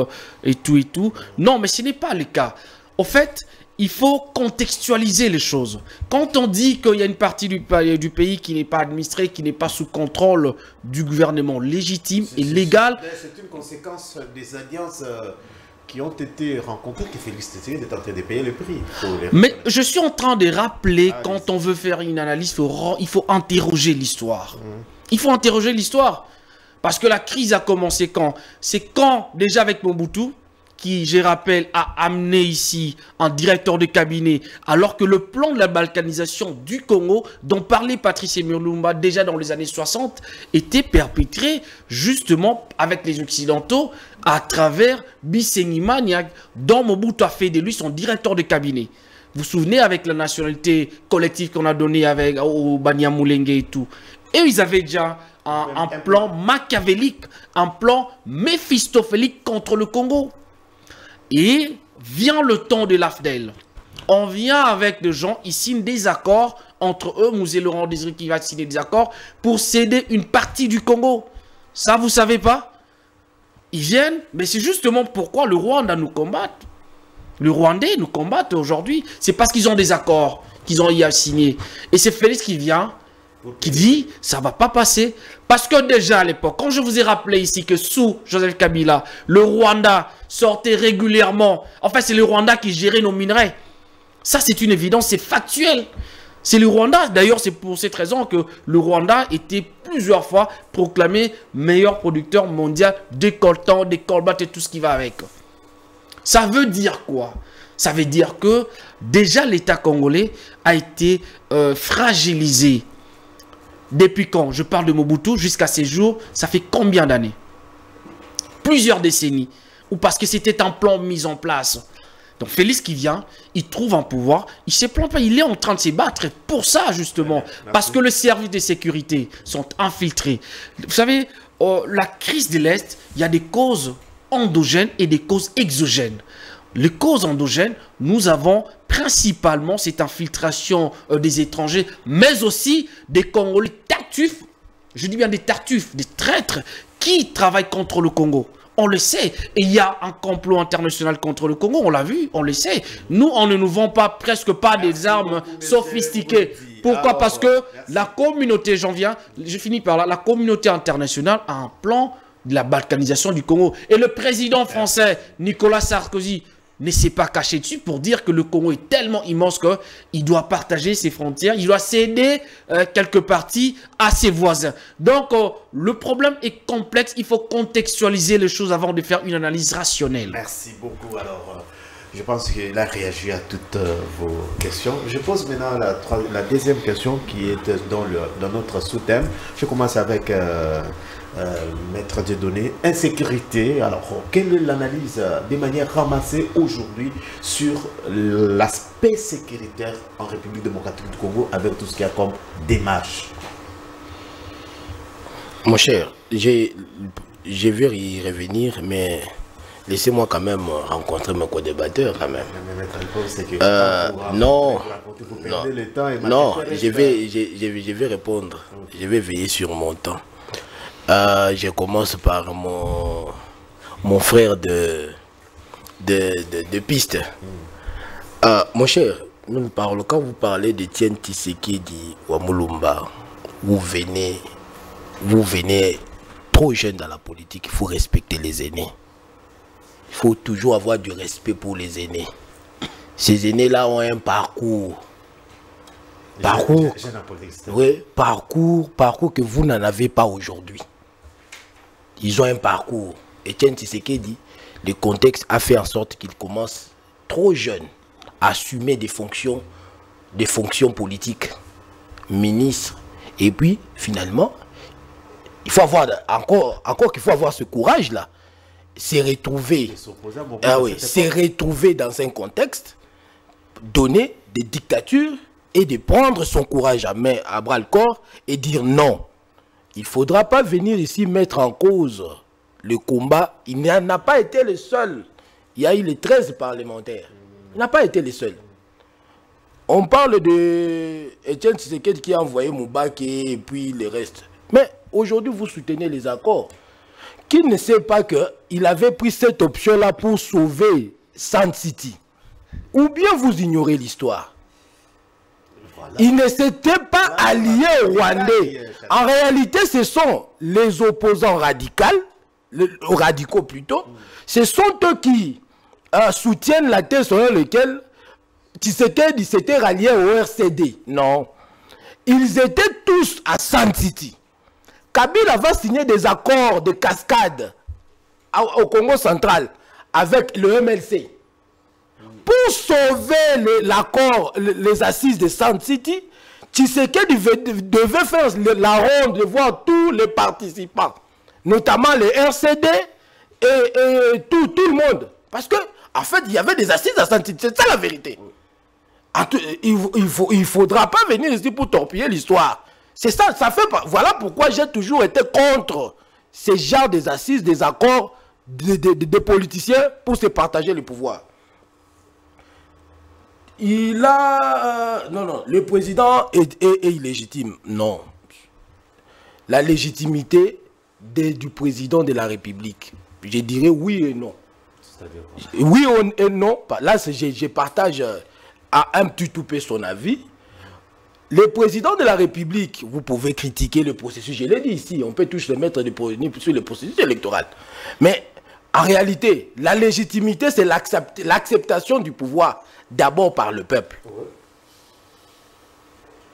et tout et tout. Non, mais ce n'est pas le cas. Au fait, il faut contextualiser les choses. Quand on dit qu'il y a une partie du pays qui n'est pas administrée, qui n'est pas sous contrôle du gouvernement légitime et légal... C'est une conséquence des alliances qui ont été rencontrées que Félix Tshisekedi est en train de payer le prix. Mais je suis en train de rappeler, quand on veut faire une analyse, il faut interroger l'histoire. Il faut interroger l'histoire. Parce que la crise a commencé quand? C'est quand, déjà avec Mobutu, qui, je rappelle, a amené ici un directeur de cabinet, alors que le plan de la balkanisation du Congo, dont parlait Patrice Lumumba déjà dans les années 60, était perpétré justement avec les Occidentaux à travers Bisenyi Maniak, dont Mobutu a fait de lui son directeur de cabinet. Vous vous souvenez avec la nationalité collective qu'on a donnée au Banyamulenge et tout. Et ils avaient déjà un plan machiavélique, un plan méphistophélique contre le Congo. Et vient le temps de l'AFDEL. On vient avec des gens, ils signent des accords entre eux, Mouzé Laurent Désiré qui va signer des accords pour céder une partie du Congo. Ça, vous ne savez pas? Ils viennent, mais c'est justement pourquoi le Rwanda nous combat. Le Rwandais nous combattent aujourd'hui. C'est parce qu'ils ont des accords qu'ils ont y à signer. Et c'est Félix qui vient, qui dit, ça ne va pas passer. Parce que déjà à l'époque, quand je vous ai rappelé ici que sous Joseph Kabila, le Rwanda sortait régulièrement, enfin c'est le Rwanda qui gérait nos minerais. Ça c'est une évidence, c'est factuel. C'est le Rwanda, d'ailleurs c'est pour cette raison que le Rwanda était plusieurs fois proclamé meilleur producteur mondial de coltan, de colbats et tout ce qui va avec. Ça veut dire quoi? Ça veut dire que déjà l'État congolais a été fragilisé. Depuis quand? Je parle de Mobutu jusqu'à ces jours, ça fait combien d'années? Plusieurs décennies. Ou parce que c'était un plan mis en place. Donc Félix qui vient, il trouve un pouvoir, il ne se plante pas, il est en train de se battre pour ça justement. Parce que les services de sécurité sont infiltrés. Vous savez, la crise de l'Est, il y a des causes endogènes et des causes exogènes. Les causes endogènes, nous avons principalement cette infiltration des étrangers, mais aussi des Congolais tartuffes, je dis bien des tartuffes, des traîtres qui travaillent contre le Congo. On le sait. Et il y a un complot international contre le Congo, on l'a vu, on le sait. Nous, on ne nous vend presque pas des armes sophistiquées. Pourquoi? Parce que la communauté, je finis par là, la communauté internationale a un plan de la balkanisation du Congo. Et le président français, Nicolas Sarkozy, ne s'est pas caché dessus pour dire que le Congo est tellement immense qu'il doit partager ses frontières, il doit céder quelques parties à ses voisins. Donc, le problème est complexe, il faut contextualiser les choses avant de faire une analyse rationnelle. Merci beaucoup. Alors, je pense qu'il a réagi à toutes vos questions. Je pose maintenant la deuxième question qui est dans notre sous-thème. Je commence avec... Maître des données, insécurité. Alors, quelle est l'analyse de manière ramassée aujourd'hui sur l'aspect sécuritaire en République démocratique du Congo avec tout ce qu'il y a comme démarche? Mon cher, je vais y revenir, mais laissez-moi quand même rencontrer mon co-débatteur quand même. Non, je vais répondre. Je vais veiller sur mon temps. Je commence par mon frère de piste. Mon cher, nous parlons, quand vous parlez de Etienne Tshisekedi ou Mulumba, vous venez trop jeune dans la politique. Il faut respecter les aînés. Il faut toujours avoir du respect pour les aînés. Ces aînés-là ont un parcours. Oui, parcours que vous n'en avez pas aujourd'hui. Ils ont un parcours. Etienne Tshisekedi, le contexte a fait en sorte qu'il commence trop jeune à assumer des fonctions politiques, ministre. Et puis, finalement, il faut avoir encore qu'il faut avoir ce courage-là. C'est retrouver dans un contexte donné des dictatures et de prendre son courage à bras le corps et dire non. Il ne faudra pas venir ici mettre en cause le combat. Il n'a pas été le seul. Il y a eu les 13 parlementaires. Il n'a pas été le seul. On parle de Etienne Tshisekedi qui a envoyé Moubaké et puis le reste. Mais aujourd'hui, vous soutenez les accords. Qui ne sait pas qu'il avait pris cette option-là pour sauver Sand City? ou bien vous ignorez l'histoire. Voilà. Ils ne s'étaient pas alliés aux Rwandais. En réalité, ce sont les opposants radicaux plutôt. Ce sont eux qui soutiennent la thèse selon laquelle Tshisekedi s'était rallié au RCD. Non. Ils étaient tous à Sun City. Kabila va signer des accords de cascade au Congo central avec le MLC. Pour sauver l'accord, les assises de Sun City, Tshisekedi devait faire la ronde de voir tous les participants, notamment les RCD et tout le monde. Parce que, en fait, il y avait des assises à Sun City, c'est ça la vérité. Il ne faudra pas venir ici pour torpiller l'histoire. C'est ça, voilà pourquoi j'ai toujours été contre ces genres des assises, des accords des politiciens pour se partager le pouvoir. Non, le président est illégitime. Non. La légitimité du président de la République, je dirais oui et non. Oui et non. Là, je partage à un petit peu son avis. Le président de la République, vous pouvez critiquer le processus, je l'ai dit ici, on peut tous le mettre sur le processus électoral. Mais en réalité, la légitimité, c'est l'acceptation du pouvoir, d'abord par le peuple.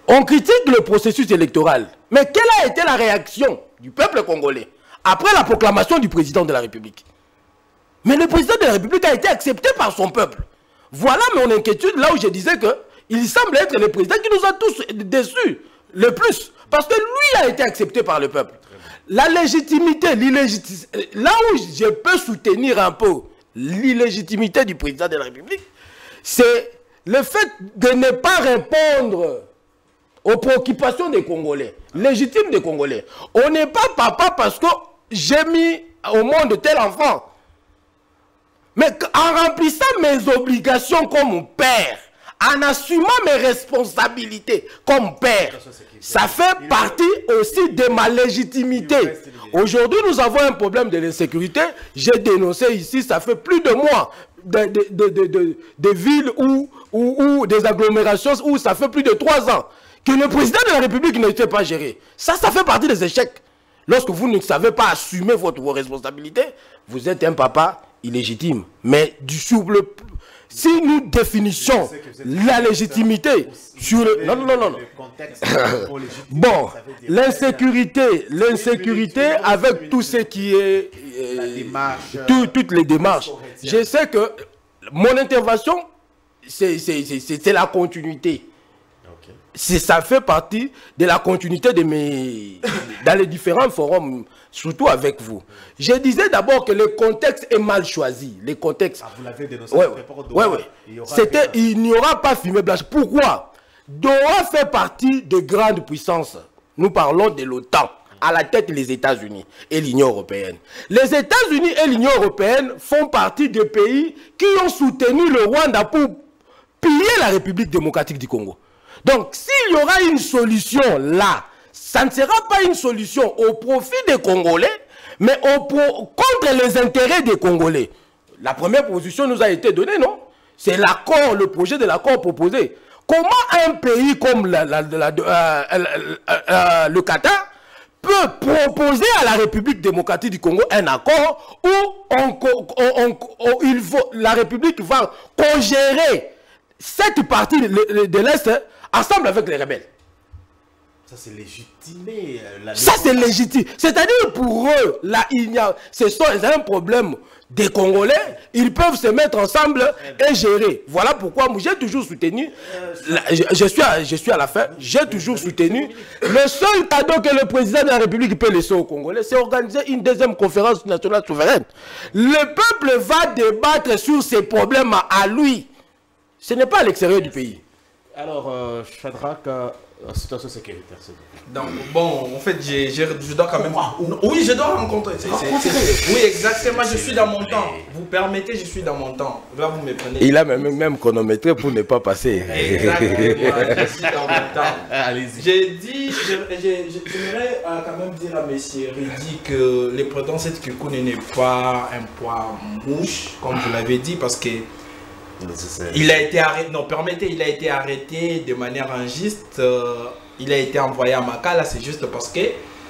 On critique le processus électoral, mais quelle a été la réaction du peuple congolais après la proclamation du président de la République? Mais le président de la République a été accepté par son peuple. Voilà mon inquiétude, là où je disais que il semble être le président qui nous a tous déçus le plus. Parce que lui a été accepté par le peuple. La légitimité, là où je peux soutenir un peu l'illégitimité du président de la République, c'est le fait de ne pas répondre aux préoccupations des Congolais, légitimes des Congolais. On n'est pas papa parce que j'ai mis au monde tel enfant. Mais en remplissant mes obligations comme père, en assumant mes responsabilités comme père, ça fait partie aussi de ma légitimité. Aujourd'hui, nous avons un problème de l'insécurité. J'ai dénoncé ici, ça fait plus de mois, des villes ou des agglomérations où ça fait plus de 3 ans que le président de la République ne sait pas gérer. Ça fait partie des échecs. Lorsque vous ne savez pas assumer vos responsabilités, vous êtes un papa illégitime. Mais si nous définissons la légitimité sur le... Non. Bon, l'insécurité avec tout ce qui est... toutes les démarches. Je sais que mon intervention, c'est la continuité. Ça fait partie de la continuité de dans les différents forums, surtout avec vous. Je disais d'abord que le contexte est mal choisi. Le contexte... vous l'avez dénoncé. Il n'y aura pas fumée blanche. Pourquoi? Doha fait partie de grandes puissances. Nous parlons de l'OTAN, à la tête les États-Unis et l'Union européenne. Les États-Unis et l'Union européenne font partie des pays qui ont soutenu le Rwanda pour piller la République démocratique du Congo. Donc, s'il y aura une solution là, ça ne sera pas une solution au profit des Congolais, mais contre les intérêts des Congolais. La première position nous a été donnée, non? C'est l'accord, le projet de l'accord proposé. Comment un pays comme le Qatar peut proposer à la République démocratique du Congo un accord où la République va congérer cette partie de l'Est ensemble avec les rebelles? Ça, c'est légitimé. Ça, c'est légitime. C'est-à-dire, pour eux, là, c'est un problème des Congolais. Ils peuvent se mettre ensemble et gérer. Voilà pourquoi moi, j'ai toujours soutenu, je suis à la fin, j'ai toujours soutenu, le seul cadeau que le président de la République peut laisser aux Congolais, c'est organiser une deuxième conférence nationale souveraine. Le peuple va débattre sur ses problèmes à lui. Ce n'est pas à l'extérieur du pays. Alors, Shadrach, situation sécuritaire, c'est bon. Bon, en fait, je dois quand même... Oui, je dois rencontrer. Oui, exactement, je suis dans mon temps. Vous permettez, je suis dans mon temps. Là, vous me prenez... Il a même chronométré pour ne pas passer. Exactement, je suis dans mon temps. Allez-y. J'ai dit, j'aimerais quand même dire à M. Ridi que le président Seth Kikuni n'est pas un poids mouche, comme vous l'avez dit, parce que Il a été arrêté, non, permettez, il a été arrêté de manière injuste. Il a été envoyé à Makala, c'est juste parce que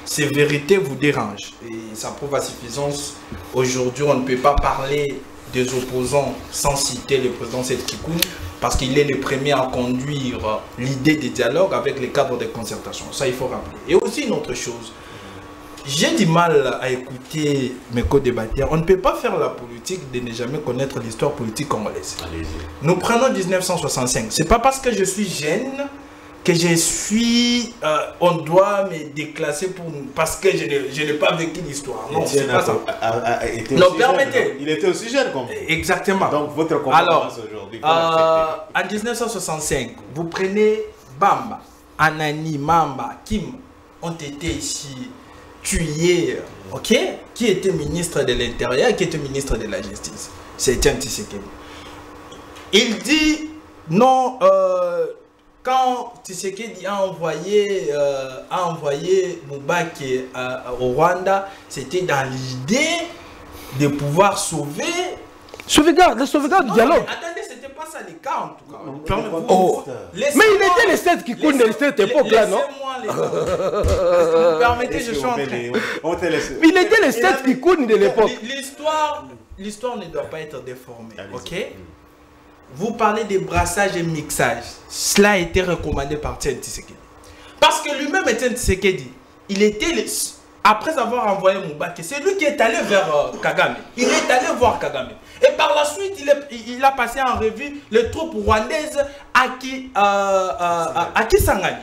ces vérités vous dérangent. Et ça prouve à suffisance. Aujourd'hui, on ne peut pas parler des opposants sans citer le président Seth Kikoun, parce qu'il est le premier à conduire l'idée des dialogues avec les cadres de concertation. Ça, il faut rappeler. Et aussi une autre chose. J'ai du mal à écouter mes co-débatteurs. On ne peut pas faire la politique de ne jamais connaître l'histoire politique congolaise. Nous prenons 1965. C'est pas parce que je suis jeune que je suis... on doit me déclasser parce que je n'ai pas vécu l'histoire. Non, c'est pas ça. Non, permettez. Il était aussi jeune comme vous. Exactement. Donc votre compétence aujourd'hui. En 1965, vous prenez Bamba, Anani, Mamba, Kim ont été ici tués, ok, qui était ministre de l'Intérieur, qui était ministre de la Justice. C'est Etienne Tshisekedi. Il dit non, quand Tshisekedi a envoyé Moubaki au Rwanda, c'était dans l'idée de pouvoir sauver... Sauvegarde du dialogue. Attendez, c'était pas ça les cas en tout cas. Mais il était le 7 qui coule de cette époque-là, non? Laissez-moi vous permettez, je suis en train. Mais il était le 7 qui coule de l'époque. L'histoire ne doit pas être déformée, ok? Vous parlez de brassage et mixage. Cela a été recommandé par Etienne Tshisekedi. Parce que lui-même, Etienne Tshisekedi, il était... Après avoir envoyé Moubaki, c'est lui qui est allé vers Kagame. Il est allé voir Kagame. Et par la suite, il a passé en revue les troupes rwandaises à Kisangani.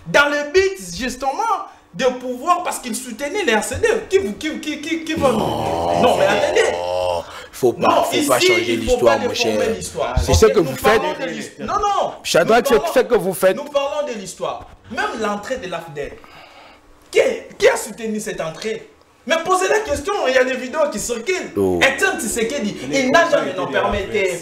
Dans le but, justement, de pouvoir, parce qu'il soutenait les RCD. Non, mais attendez. Faut pas changer l'histoire, mon cher. C'est ce que vous faites. Non, non. Shadrach, c'est ce que vous faites. Nous parlons de l'histoire. Même l'entrée de l'AFDEL. Qui a soutenu cette entrée? Mais posez la question, il y a des vidéos qui circulent. Etienne Tshisekedi, il n'a jamais... Non, permettez.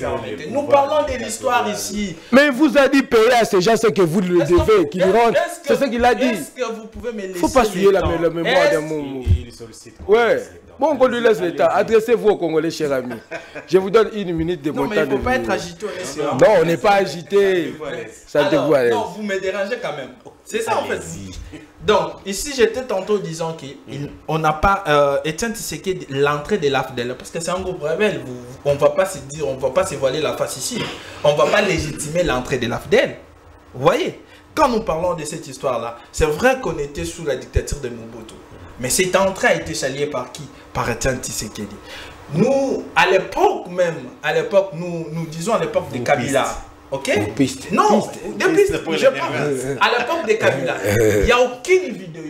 Nous parlons de l'histoire ici. Mais il vous a dit payer à ces gens ce que vous le devez, qu'ils rentrent. C'est ce qu'il a dit. Est-ce que vous pouvez me laisser... Il ne faut pas souiller la mémoire d'un mot. Ouais. Bon, on lui laisse l'État. Adressez-vous aux Congolais, cher ami. Je vous donne une minute de mon temps. Non, mais il ne faut pas être agité. Non, on n'est pas agité. Sentez-vous à l'aise. Non, vous me dérangez quand même. C'est ça en fait. Donc, ici, j'étais tantôt disant qu'on n'a pas... Etienne Tshisekedi, l'entrée de l'AFDEL, parce que c'est un groupe rebelle. On ne va pas se dire, on ne va pas se voiler la face ici. On ne va pas légitimer l'entrée de l'AFDEL. Vous voyez? Quand nous parlons de cette histoire-là, c'est vrai qu'on était sous la dictature de Mobutu. Mais cette entrée a été saluée par qui? Par Etienne Tshisekedi. Nous, à l'époque même, nous disons à l'époque de Kabila. Ok? Non, depuis, je parle. À l'époque de Kabila, il n'y a aucune vidéo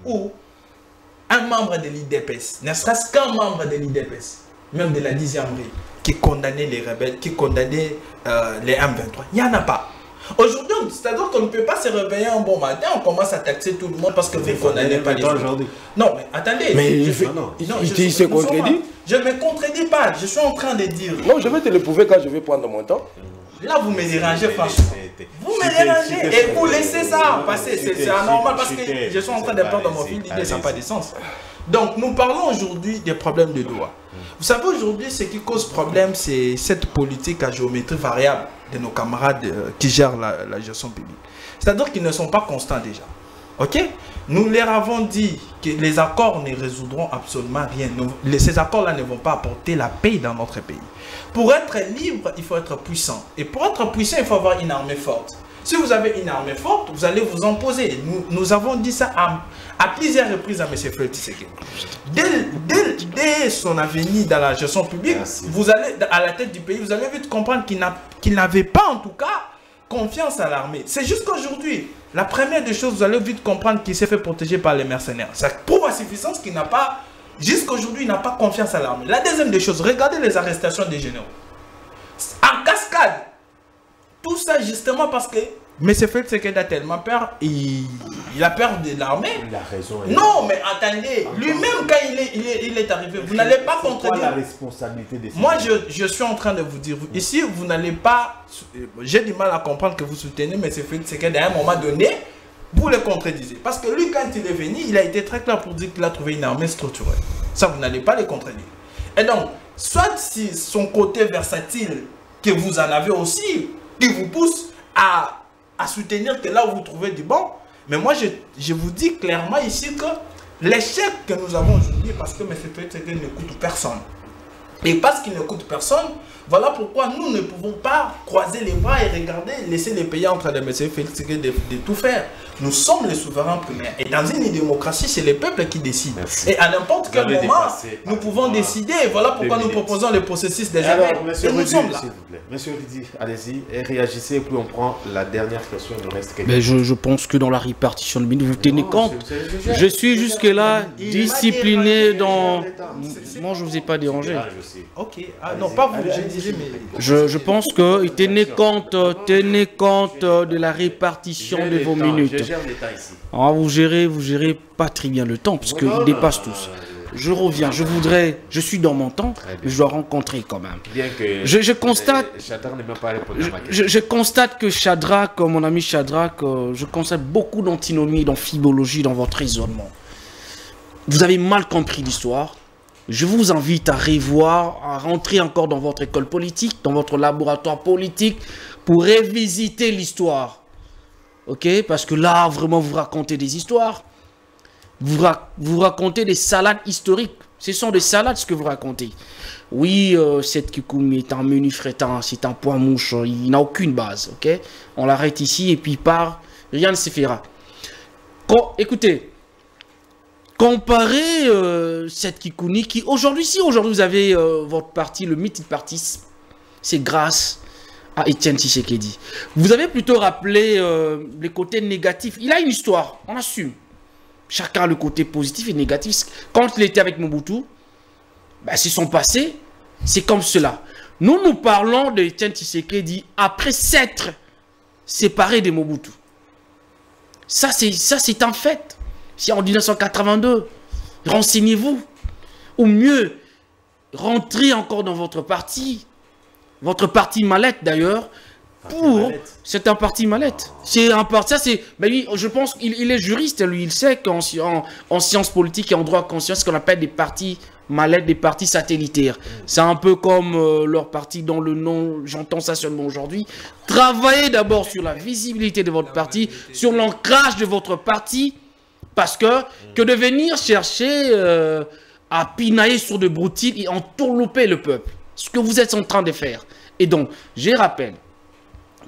où un membre de l'IDPS, ne serait-ce qu'un membre de l'IDPS, même de la 10e rue, qui condamnait les rebelles, qui condamnait les M23. Il n'y en a pas. Aujourd'hui, c'est-à-dire qu'on ne peut pas se réveiller un bon matin, on commence à taxer tout le monde parce que vous ne condamnez pas les autres. Non, mais attendez. Mais il se contredit. Je ne me contredis pas, je suis en train de dire. Non, je vais te le prouver quand je vais prendre mon temps. Là, vous me dérangez, franchement. Vous me dérangez et vous laissez ça passer. C'est anormal parce que je suis en train de perdre mon fil d'idée, ça n'a pas de sens. Donc, nous parlons aujourd'hui des problèmes de loi. Vous savez, aujourd'hui, ce qui cause problème, c'est cette politique à géométrie variable de nos camarades qui gèrent la gestion publique. C'est-à-dire qu'ils ne sont pas constants déjà. Ok? Nous leur avons dit que les accords ne résoudront absolument rien. Ces accords-là ne vont pas apporter la paix dans notre pays. Pour être libre, il faut être puissant. Et pour être puissant, il faut avoir une armée forte. Si vous avez une armée forte, vous allez vous imposer. Nous avons dit ça à plusieurs reprises à M. Félix Tshisekedi. Dès son venue dans la gestion publique, vous allez à la tête du pays, vous allez vite comprendre qu'il n'avait pas en tout cas confiance à l'armée. C'est juste qu'aujourd'hui, la première des choses, vous allez vite comprendre qu'il s'est fait protéger par les mercenaires. Ça prouve à suffisance qu'il n'a pas, jusqu'aujourd'hui, il n'a pas confiance à l'armée. La deuxième des choses, regardez les arrestations des généraux. En cascade. Tout ça justement parce que M. Félix Tshisekedi a tellement peur, il a peur de l'armée. Il a raison. Non, mais attendez, lui-même quand il est arrivé, vous n'allez pas contredire. La responsabilité des Moi, je suis en train de vous dire, ici, vous n'allez pas... J'ai du mal à comprendre que vous soutenez M. Félix Tshisekedi à un moment donné, vous le contredisez. Parce que lui, quand il est venu, il a été très clair pour dire qu'il a trouvé une armée structurée. Ça, vous n'allez pas le contredire. Et donc, soit si son côté versatile que vous en avez aussi, qui vous poussent à soutenir que là où vous trouvez du bon. Mais moi, je vous dis clairement ici que l'échec que nous avons aujourd'hui, parce que M. Félix Tshisekedi ne coûte personne. Et parce qu'il ne coûte personne, voilà pourquoi nous ne pouvons pas croiser les bras et regarder, laisser les pays en train de M. Félix Tshisekedi de tout faire. Nous sommes les souverains primaires. Et dans une démocratie, c'est les peuples qui décident. Merci. Et à n'importe quel moment, nous pouvons décider. Et voilà pourquoi nous proposons le processus des Alors, événements. monsieur Et nous Rudy, sommes là. s'il vous plaît. Monsieur Rudy, allez-y et réagissez, puis on prend la dernière question. Il nous reste quelques Mais je pense que dans la répartition de minutes, vous tenez compte. Je suis jusque-là discipliné dans... Moi, je ne vous ai pas dérangé. Ok. Ah, non, pas vous, je disais, mais... Je pense que tenez compte de la répartition de vos minutes. Ah, vous gérez pas très bien le temps, parce qu'il dépasse tous. Je reviens, je suis dans mon temps, mais je dois rencontrer quand même. Bien que je constate, Shadrach n'est même pas répondu à ma question. je constate que Shadrach, mon ami Shadrach, je constate beaucoup d'antinomie, d'amphibologie dans votre raisonnement. Vous avez mal compris l'histoire. Je vous invite à revoir, à rentrer encore dans votre école politique, dans votre laboratoire politique, pour revisiter l'histoire. Ok? Parce que là, vraiment, vous racontez des histoires. Vous racontez des salades historiques. Ce sont des salades, ce que vous racontez. Oui, cette Kikoumi est un menu frétin, c'est un point mouche, il n'a aucune base. Ok? On l'arrête ici et puis il part, rien ne se fera. Écoutez, comparez cette Kikouni qui, aujourd'hui, si aujourd'hui vous avez votre parti, le Meeting Party, c'est grâce à Etienne Tshisekedi. Vous avez plutôt rappelé les côtés négatifs. Il a une histoire, on assume. Chacun a le côté positif et négatif. Quand il était avec Mobutu, ben, c'est son passé, c'est comme cela. Nous parlons de Etienne Tshisekedi après s'être séparé de Mobutu. Ça, c'est un fait. Si en 1982, renseignez-vous. Ou mieux, rentrez encore dans votre parti mallette d'ailleurs. C'est un parti mallette. C'est un parti. Ça c'est. Mais lui, je pense qu'il est juriste. Lui, il sait qu'en sciences politiques et en droit conscience, ce qu'on appelle des partis mallettes, des partis satellitaires. C'est un peu comme leur parti dont le nom, j'entends ça seulement aujourd'hui. Travaillez d'abord sur la visibilité de votre parti, sur l'ancrage de votre parti, parce que de venir chercher à pinailler sur de broutines et entourlouper le peuple, ce que vous êtes en train de faire. Et donc, je rappelle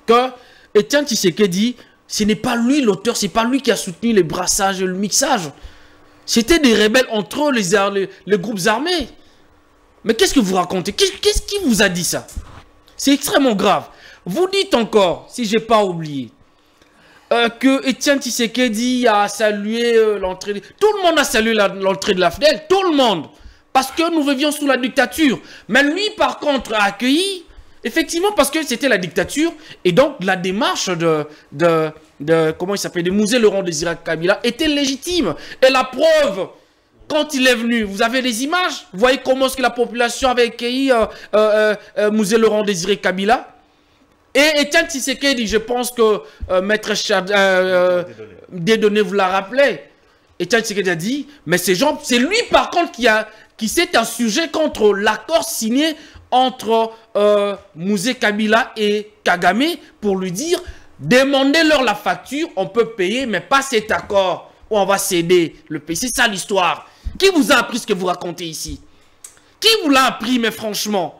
que Etienne Tshisekedi, ce n'est pas lui l'auteur, c'est pas lui qui a soutenu les brassages et le mixage. C'était des rebelles entre eux, les groupes armés. Mais qu'est-ce que vous racontez? Qu'est-ce qui vous a dit ça? C'est extrêmement grave. Vous dites encore, si je n'ai pas oublié, que Etienne Tshisekedi a salué l'entrée... Tout le monde a salué l'entrée de la FDL, tout le monde. Parce que nous vivions sous la dictature. Mais lui, par contre, a accueilli... Effectivement, parce que c'était la dictature, et donc la démarche comment il s'appelle, de Mouzé Laurent Désiré Kabila était légitime. Et la preuve, quand il est venu, vous avez des images, vous voyez comment est-ce que la population avait accueilli Mouzé Laurent Désiré Kabila. Et Etienne Tshisekedi, je pense que Maître Dieudonné vous l'a rappelé. Etienne Tshisekedi a dit, mais ces gens, c'est lui par contre qui s'est insurgé contre l'accord signé entre Mouzé Kabila et Kagame pour lui dire, demandez-leur la facture, on peut payer, mais pas cet accord où on va céder le pays. C'est ça l'histoire. Qui vous a appris ce que vous racontez ici? Qui vous l'a appris, mais franchement?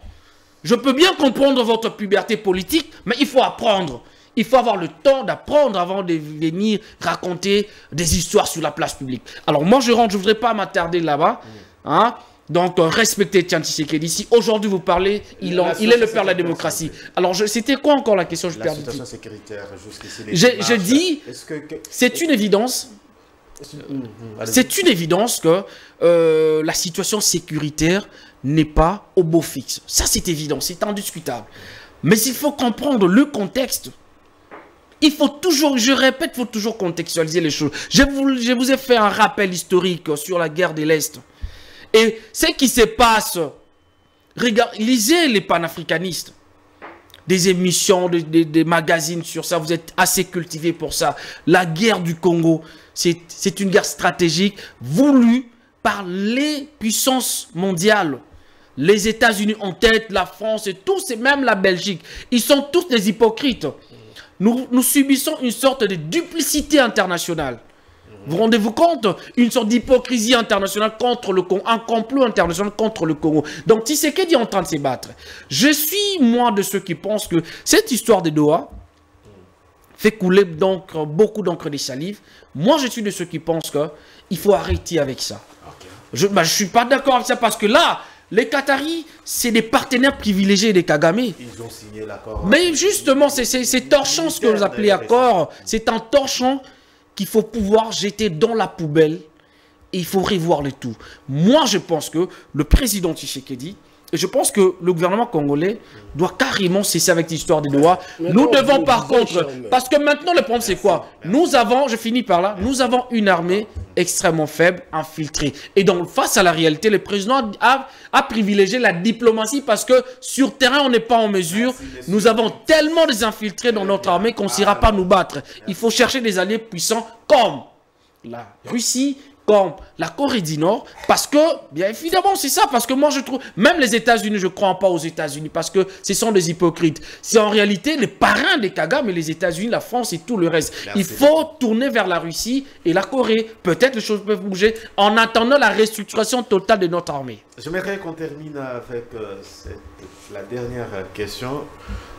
Je peux bien comprendre votre puberté politique, mais il faut apprendre. Il faut avoir le temps d'apprendre avant de venir raconter des histoires sur la place publique. Alors moi je rentre, je ne voudrais pas m'attarder là-bas. Hein? Donc, respectez Etienne Tshisekedi. Si aujourd'hui vous parlez, il est le père de la démocratie. Alors, c'était quoi encore la question? La situation sécuritaire, jusqu'ici. Je dis, c'est une évidence. C'est une évidence que la situation sécuritaire n'est pas au beau fixe. Ça, c'est évident, c'est indiscutable. Mais il faut comprendre le contexte. Il faut toujours, je répète, il faut toujours contextualiser les choses. Je vous ai fait un rappel historique sur la guerre de l'Est. Et ce qui se passe, lisez les panafricanistes, des émissions, des magazines sur ça, vous êtes assez cultivés pour ça. La guerre du Congo, c'est une guerre stratégique voulue par les puissances mondiales. les États-Unis en tête, la France et tous, et même la Belgique. Ils sont tous des hypocrites. Nous subissons une sorte de duplicité internationale. Vous rendez-vous compte? Une sorte d'hypocrisie internationale contre le Congo, un complot international contre le Congo. Donc Tshisekedi est en train de se battre. Je suis, moi, de ceux qui pensent que cette histoire de Doha fait couler donc beaucoup d'encre des salives. Moi, je suis de ceux qui pensent qu'il faut arrêter avec ça. Je ne suis pas d'accord avec ça parce que là, les Qataris, c'est des partenaires privilégiés des Kagame. Ils ont signé l'accord. Mais justement, c'est torchant ce que vous appelez accord. C'est un torchon qu'il faut pouvoir jeter dans la poubelle et il faut revoir le tout. Moi, je pense que le président Tshisekedi, et je pense que le gouvernement congolais doit carrément cesser avec l'histoire des Doha. Nous devons par contre, parce que maintenant le problème c'est quoi? Nous avons, je finis par là, nous avons une armée extrêmement faible, infiltrée. Et donc face à la réalité, le président a privilégié la diplomatie parce que sur terrain on n'est pas en mesure. Nous avons tellement des infiltrés dans notre armée qu'on ne saura pas nous battre. Il faut chercher des alliés puissants comme la Russie, comme la Corée du Nord, parce que, bien évidemment, c'est ça, parce que moi je trouve, même les États-Unis, je ne crois pas aux États-Unis, parce que ce sont des hypocrites. C'est en réalité les parrains des Kagame, les États-Unis, la France et tout le reste. Merci. Il faut tourner vers la Russie et la Corée. Peut-être les choses peuvent bouger en attendant la restructuration totale de notre armée. J'aimerais qu'on termine avec la dernière question.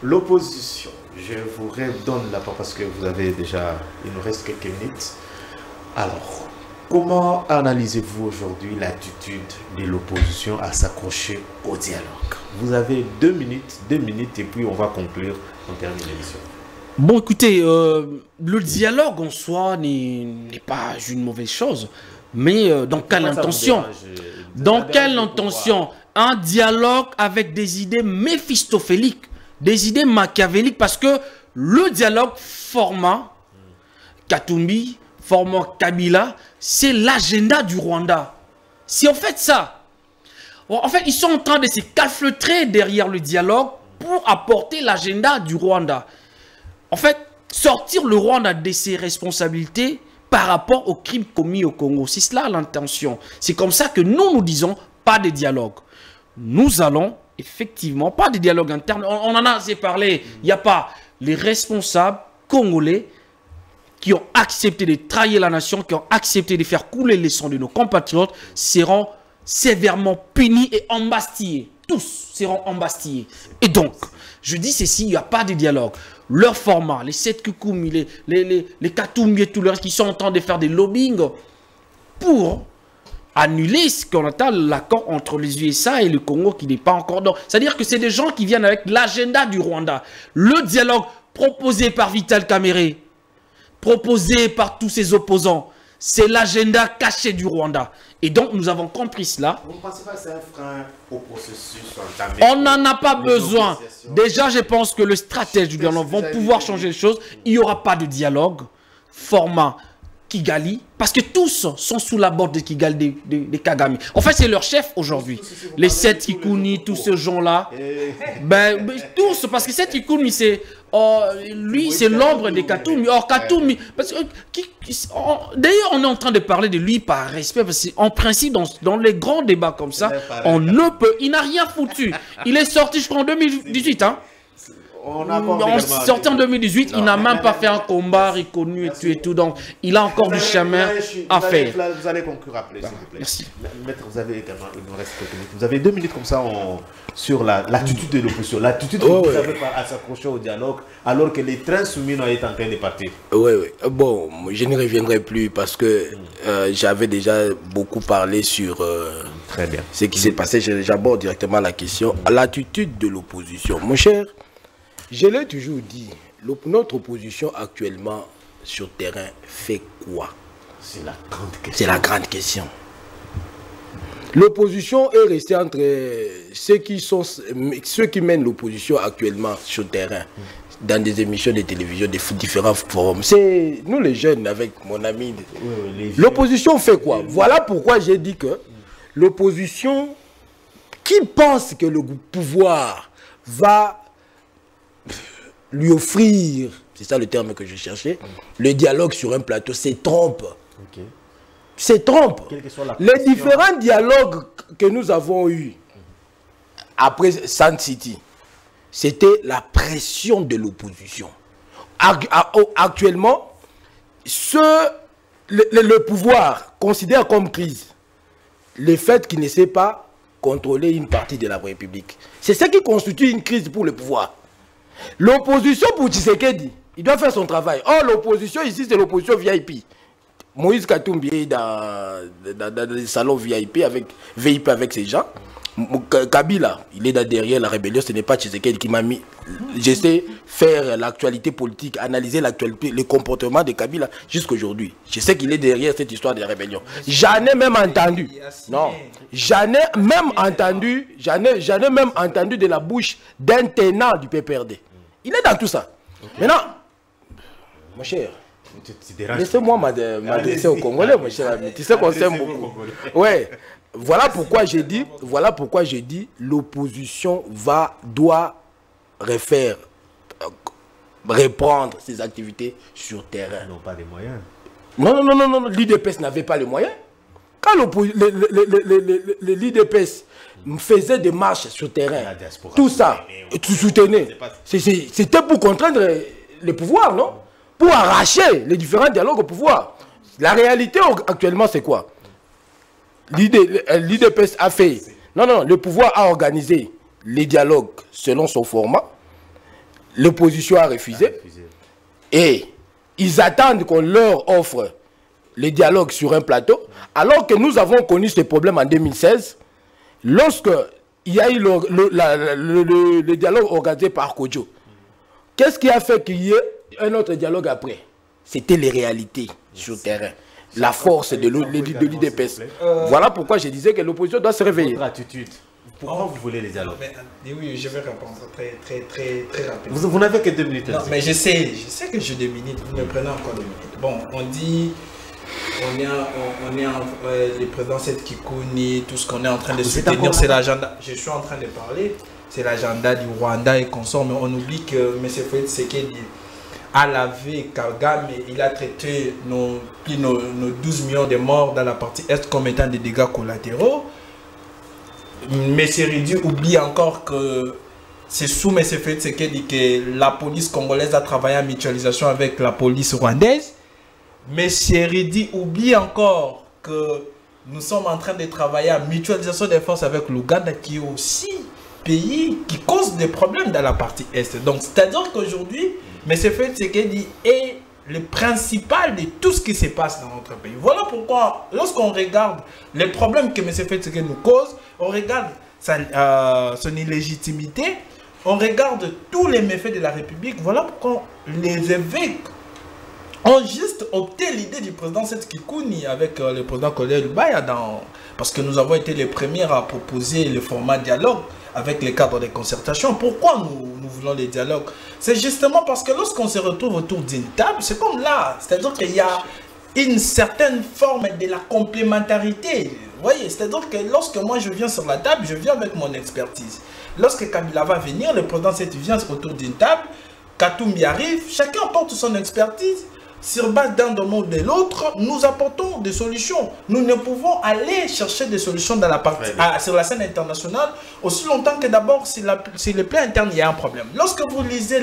L'opposition, je vous redonne la parole parce que vous avez déjà, il nous reste quelques minutes. Alors, comment analysez-vous aujourd'hui l'attitude de l'opposition à s'accrocher au dialogue? Vous avez 2 minutes et puis on va conclure, on termine l'émission. Bon, écoutez, le dialogue en soi n'est pas une mauvaise chose, mais dans quelle intention? Dans quelle intention? Un dialogue avec des idées méphistophéliques, des idées machiavéliques, parce que le dialogue format Katumbi, format Kabila, c'est l'agenda du Rwanda. C'est en fait ça. En fait, ils sont en train de se calfeutrer derrière le dialogue pour apporter l'agenda du Rwanda. En fait, sortir le Rwanda de ses responsabilités par rapport aux crimes commis au Congo. C'est cela l'intention. C'est comme ça que nous disons pas de dialogue. Nous allons effectivement, pas de dialogue interne. On en a assez parlé. Il n'y a pas les responsables congolais qui ont accepté de trahir la nation, qui ont accepté de faire couler les sangs de nos compatriotes, seront sévèrement punis et embastillés. Tous seront embastillés. Et donc, je dis ceci, il n'y a pas de dialogue. Leur format, les 7 Koukoumi, les Katumbi et tout le reste qui sont en train de faire des lobbying pour annuler ce qu'on appelle l'accord entre les USA et le Congo qui n'est pas encore dans. C'est-à-dire que c'est des gens qui viennent avec l'agenda du Rwanda. Le dialogue proposé par Vital Kamerhe, proposé par tous ses opposants, c'est l'agenda caché du Rwanda. Et donc, nous avons compris cela. Vous ne pensez pas que c'est un frein au processus entamé? On n'en a pas besoin. Déjà, je pense que le stratège du gouvernement vont pouvoir changer les choses. Il n'y aura pas de dialogue. Format Kigali. Parce que tous sont sous la borde de Kigali, des Kagame. En fait, c'est leur chef aujourd'hui. Les 7 Kikouni, tous ces gens-là. Ben, tous, parce que 7 Kikouni, c'est... lui, c'est l'ombre des Katumbi. Or, Katumbi, parce que d'ailleurs, on est en train de parler de lui par respect, parce qu'en principe, dans les grands débats comme ça, on ne peut. Il n'a rien foutu. Il est sorti, je crois, en 2018. Hein. On sorti en 2018, il n'a même pas fait un combat reconnu et tout et tout. Donc, il a encore du chemin à faire. Vous allez conclure après, s'il vous plaît. Merci. Maître, vous avez également, il nous reste quelques minutes. Vous avez 2 minutes comme ça sur l'attitude de l'opposition. L'attitude que vous n'avez pas à s'accrocher au dialogue alors que les trains soumis est en train de partir. Oui. Bon, je ne reviendrai plus parce que j'avais déjà beaucoup parlé sur très bien. Ce qui s'est passé. J'aborde directement la question. L'attitude de l'opposition. Mon cher, je l'ai toujours dit, notre opposition actuellement sur terrain fait quoi? C'est la grande question. C'est la grande question. L'opposition est restée entre ceux qui mènent l'opposition actuellement sur terrain, dans des émissions de télévision, des différents forums. C'est nous les jeunes avec mon ami. L'opposition fait quoi? Voilà pourquoi j'ai dit que l'opposition qui pense que le pouvoir va lui offrir, c'est ça le terme que je cherchais, le dialogue sur un plateau, c'est trompe. Okay. C'est trompe. Les différents dialogues que nous avons eus, après Sun City, c'était la pression de l'opposition. Actuellement, le pouvoir considère comme crise le fait qu'il ne sait pas contrôler une partie de la République. C'est ce qui constitue une crise pour le pouvoir. L'opposition pour Tshisekedi, il doit faire son travail. Or, l'opposition ici, c'est l'opposition VIP. Moïse Katumbi est dans le salon VIP avec ses gens. Kabila, il est derrière la rébellion, ce n'est pas Tshisekedi qui m'a mis. J'essaie de faire l'actualité politique, analyser l'actualité, le comportement de Kabila jusqu'aujourd'hui. Je sais qu'il est derrière cette histoire de la rébellion. J'en ai même entendu. Non, j'en ai même entendu de la bouche d'un tenant du PPRD. Il est dans tout ça. Okay. Maintenant, mon cher, laissez-moi m'adresser aux Congolais, mon cher ami. Tu sais qu'on s'aime beaucoup. Ouais. Voilà pourquoi j'ai dit, l'opposition doit reprendre ses activités sur terrain. Ils n'ont pas les moyens. Non, l'IDPS n'avait pas les moyens. Quand l'IDPS faisait des marches sur terrain, tout ça, tu soutenais, c'était pour contraindre le pouvoir, non? Pour arracher les différents dialogues au pouvoir. La réalité actuellement, c'est quoi? L'IDPS a fait... Non, le pouvoir a organisé les dialogues selon son format. L'opposition a refusé. Et ils attendent qu'on leur offre les dialogues sur un plateau. Alors que nous avons connu ce problème en 2016, lorsque il y a eu le dialogue organisé par Kodjo. Qu'est-ce qui a fait qu'il y ait un autre dialogue après? C'était les réalités sur le terrain. La force de l'IDPS. Voilà pourquoi je disais que l'opposition doit se réveiller. Votre attitude. Pourquoi vous voulez les dialogues? Oui, je vais répondre très rapidement. Vous n'avez que 2 minutes. Non, mais je sais que j'ai 2 minutes. Vous me prenez encore 2 minutes. Bon, on dit, le président Seth Kikuni, tout ce qu'on est en train de soutenir, c'est l'agenda. Je suis en train de parler. C'est l'agenda du Rwanda et consorts, mais on oublie que M. Fouet Tshisekedi a lavé Kagame, il a traité nos 12 millions de morts dans la partie Est comme étant des dégâts collatéraux. Mais Seridi oublie encore que c'est sous M. Fouet Tshisekedi que la police congolaise a travaillé en mutualisation avec la police rwandaise. Mais Seridi oublie encore que nous sommes en train de travailler en mutualisation des forces avec l'Ouganda, qui est aussi pays qui cause des problèmes dans la partie Est. Donc, c'est-à-dire qu'aujourd'hui, M. Fouet Tshisekedi est le principal de tout ce qui se passe dans notre pays. Voilà pourquoi, lorsqu'on regarde les problèmes que M. Fouet Tshisekedi nous cause, on regarde son illégitimité, on regarde tous les méfaits de la République. Voilà pourquoi les évêques ont juste opté l'idée du président Seth Kikuni avec le président Collier Lubaya, parce que nous avons été les premiers à proposer le format dialogue avec les cadres de concertation. Pourquoi nous voulons les dialogues? C'est justement parce que lorsqu'on se retrouve autour d'une table, c'est comme là, c'est-à-dire qu'il y a une certaine forme de la complémentarité. Vous voyez, c'est-à-dire que lorsque moi je viens sur la table, je viens avec mon expertise. Lorsque Kabila va venir, le président Seth vient autour d'une table, Katumbi arrive, chacun apporte son expertise. Sur base d'un domaine ou de l'autre, nous apportons des solutions. Nous ne pouvons aller chercher des solutions dans la partie, sur la scène internationale aussi longtemps que d'abord, sur le plan interne, il y a un problème. Lorsque vous lisez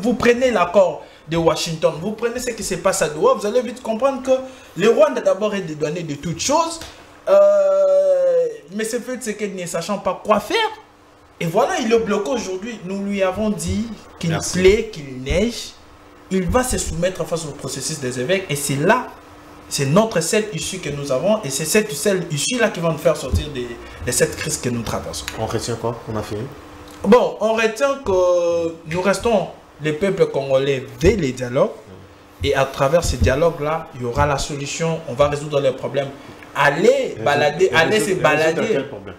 vous prenez l'accord de Washington, vous prenez ce qui se passe à Doha, vous allez vite comprendre que le Rwanda d'abord est dédouané de toutes choses. Mais c'est fait ce qu'il ne sachant pas quoi faire. Et voilà, il est bloqué aujourd'hui. Nous lui avons dit qu'il plaît, qu'il neige. Il va se soumettre face au processus des évêques et c'est là, c'est notre seule issue que nous avons et c'est cette seule issue-là qui va nous faire sortir de cette crise que nous traversons. On retient quoi? On a fini? Bon, on retient que nous restons, les peuples congolais, vers les dialogues et à travers ces dialogues-là, il y aura la solution, on va résoudre les problèmes. Allez balader, allez se balader. Quel problème?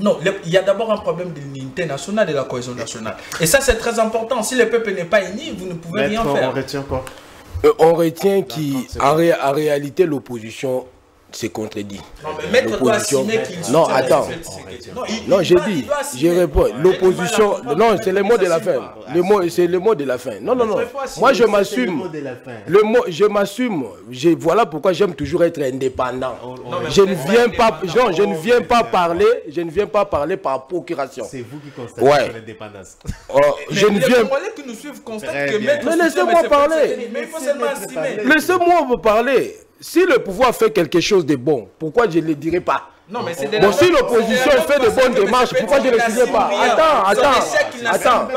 Non, il y a d'abord un problème de l'unité nationale et de la cohésion nationale. Et ça, c'est très important. Si le peuple n'est pas uni, vous ne pouvez rien faire. On retient quoi? On retient qu'en réalité, l'opposition c'est contredit. Non, mais maître doit assumer qu'il... Non, attends. Non, j'ai dit, je réponds. L'opposition, non, c'est le mot de la fin. C'est le mot de la fin. Non, non, non. Moi, je m'assume. Le mot, je m'assume. Voilà pourquoi j'aime toujours être indépendant. Je ne viens pas, non, je ne viens pas parler, je ne viens pas parler par procuration. C'est vous qui constatez l'indépendance. Je ne viens pas. Les qui nous suivent constatent que maître... Mais laissez-moi parler. Mais il faut seulement assumer. Laissez-moi vous parler. Si le pouvoir fait quelque chose de bon, pourquoi je ne le dirai pas? Non, mais c'est bon, si l'opposition fait de bonnes démarches, pourquoi je ne le dirai pas? Attends.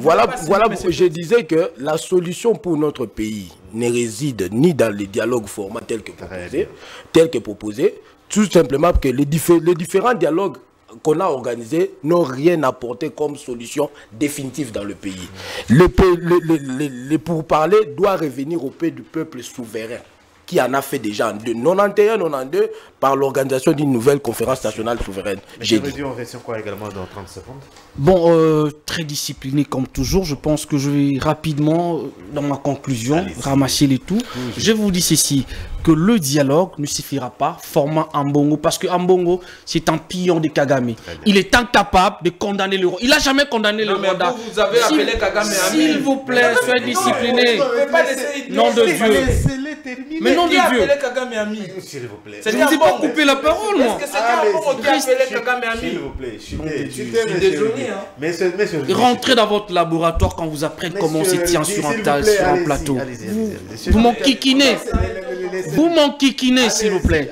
Voilà pourquoi je disais que la solution pour notre pays ne réside ni dans les dialogues formats tels que proposés, tout simplement que les différents dialogues qu'on a organisés n'ont rien apporté comme solution définitive dans le pays. Le pourparler doit revenir au pays du peuple souverain, qui en a fait déjà en 91-92 par l'organisation d'une nouvelle conférence nationale souveraine. J'ai dit on reste quoi également dans 30 secondes. Bon, très discipliné comme toujours. Je pense que je vais rapidement, dans ma conclusion, ramasser les tout. Je vous dis ceci, que le dialogue ne suffira pas formant Ambongo, parce que Ambongo, c'est un pion de Kagame. Il est incapable de condamner le Rwanda. Il n'a jamais condamné le Rwanda. Vous avez appelé Kagame ami. S'il vous plaît, soyez discipliné. Nom de Dieu. Mais nom de Dieu. Je ne vous ai pas coupé la parole, moi. Est-ce que c'était Ambongo qui a appelé Kagame ami? S'il vous plaît, je suis désolé. Rentrez dans votre laboratoire quand vous apprenez comment on se tient sur un plateau. Vous m'enquiquinez. Vous m'enquiquinez, s'il vous plaît.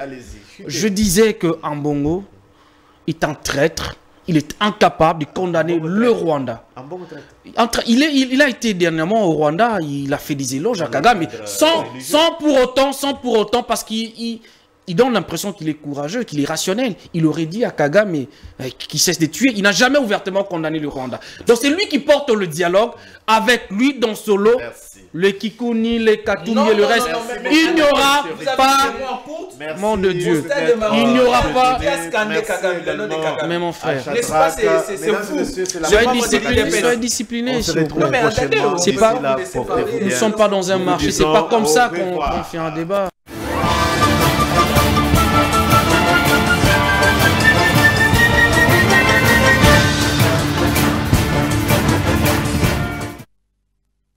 Je disais que Ambongo est un traître. Il est incapable de condamner le Rwanda. Il a été dernièrement au Rwanda, il a fait des éloges à Kagame, sans pour autant, parce qu'il donne l'impression qu'il est courageux, qu'il est rationnel. Il aurait dit à Kagame qu'il cesse de tuer. Il n'a jamais ouvertement condamné le Rwanda. Donc c'est lui qui porte le dialogue. Avec lui dans solo, le Kikuni, les Katumi et le reste. Il n'y aura pas, mon de Dieu, il n'y aura pas, mais mon frère, soyez discipliné. C'est pas, nous ne sommes pas dans un marché, c'est pas comme ça qu'on fait un débat.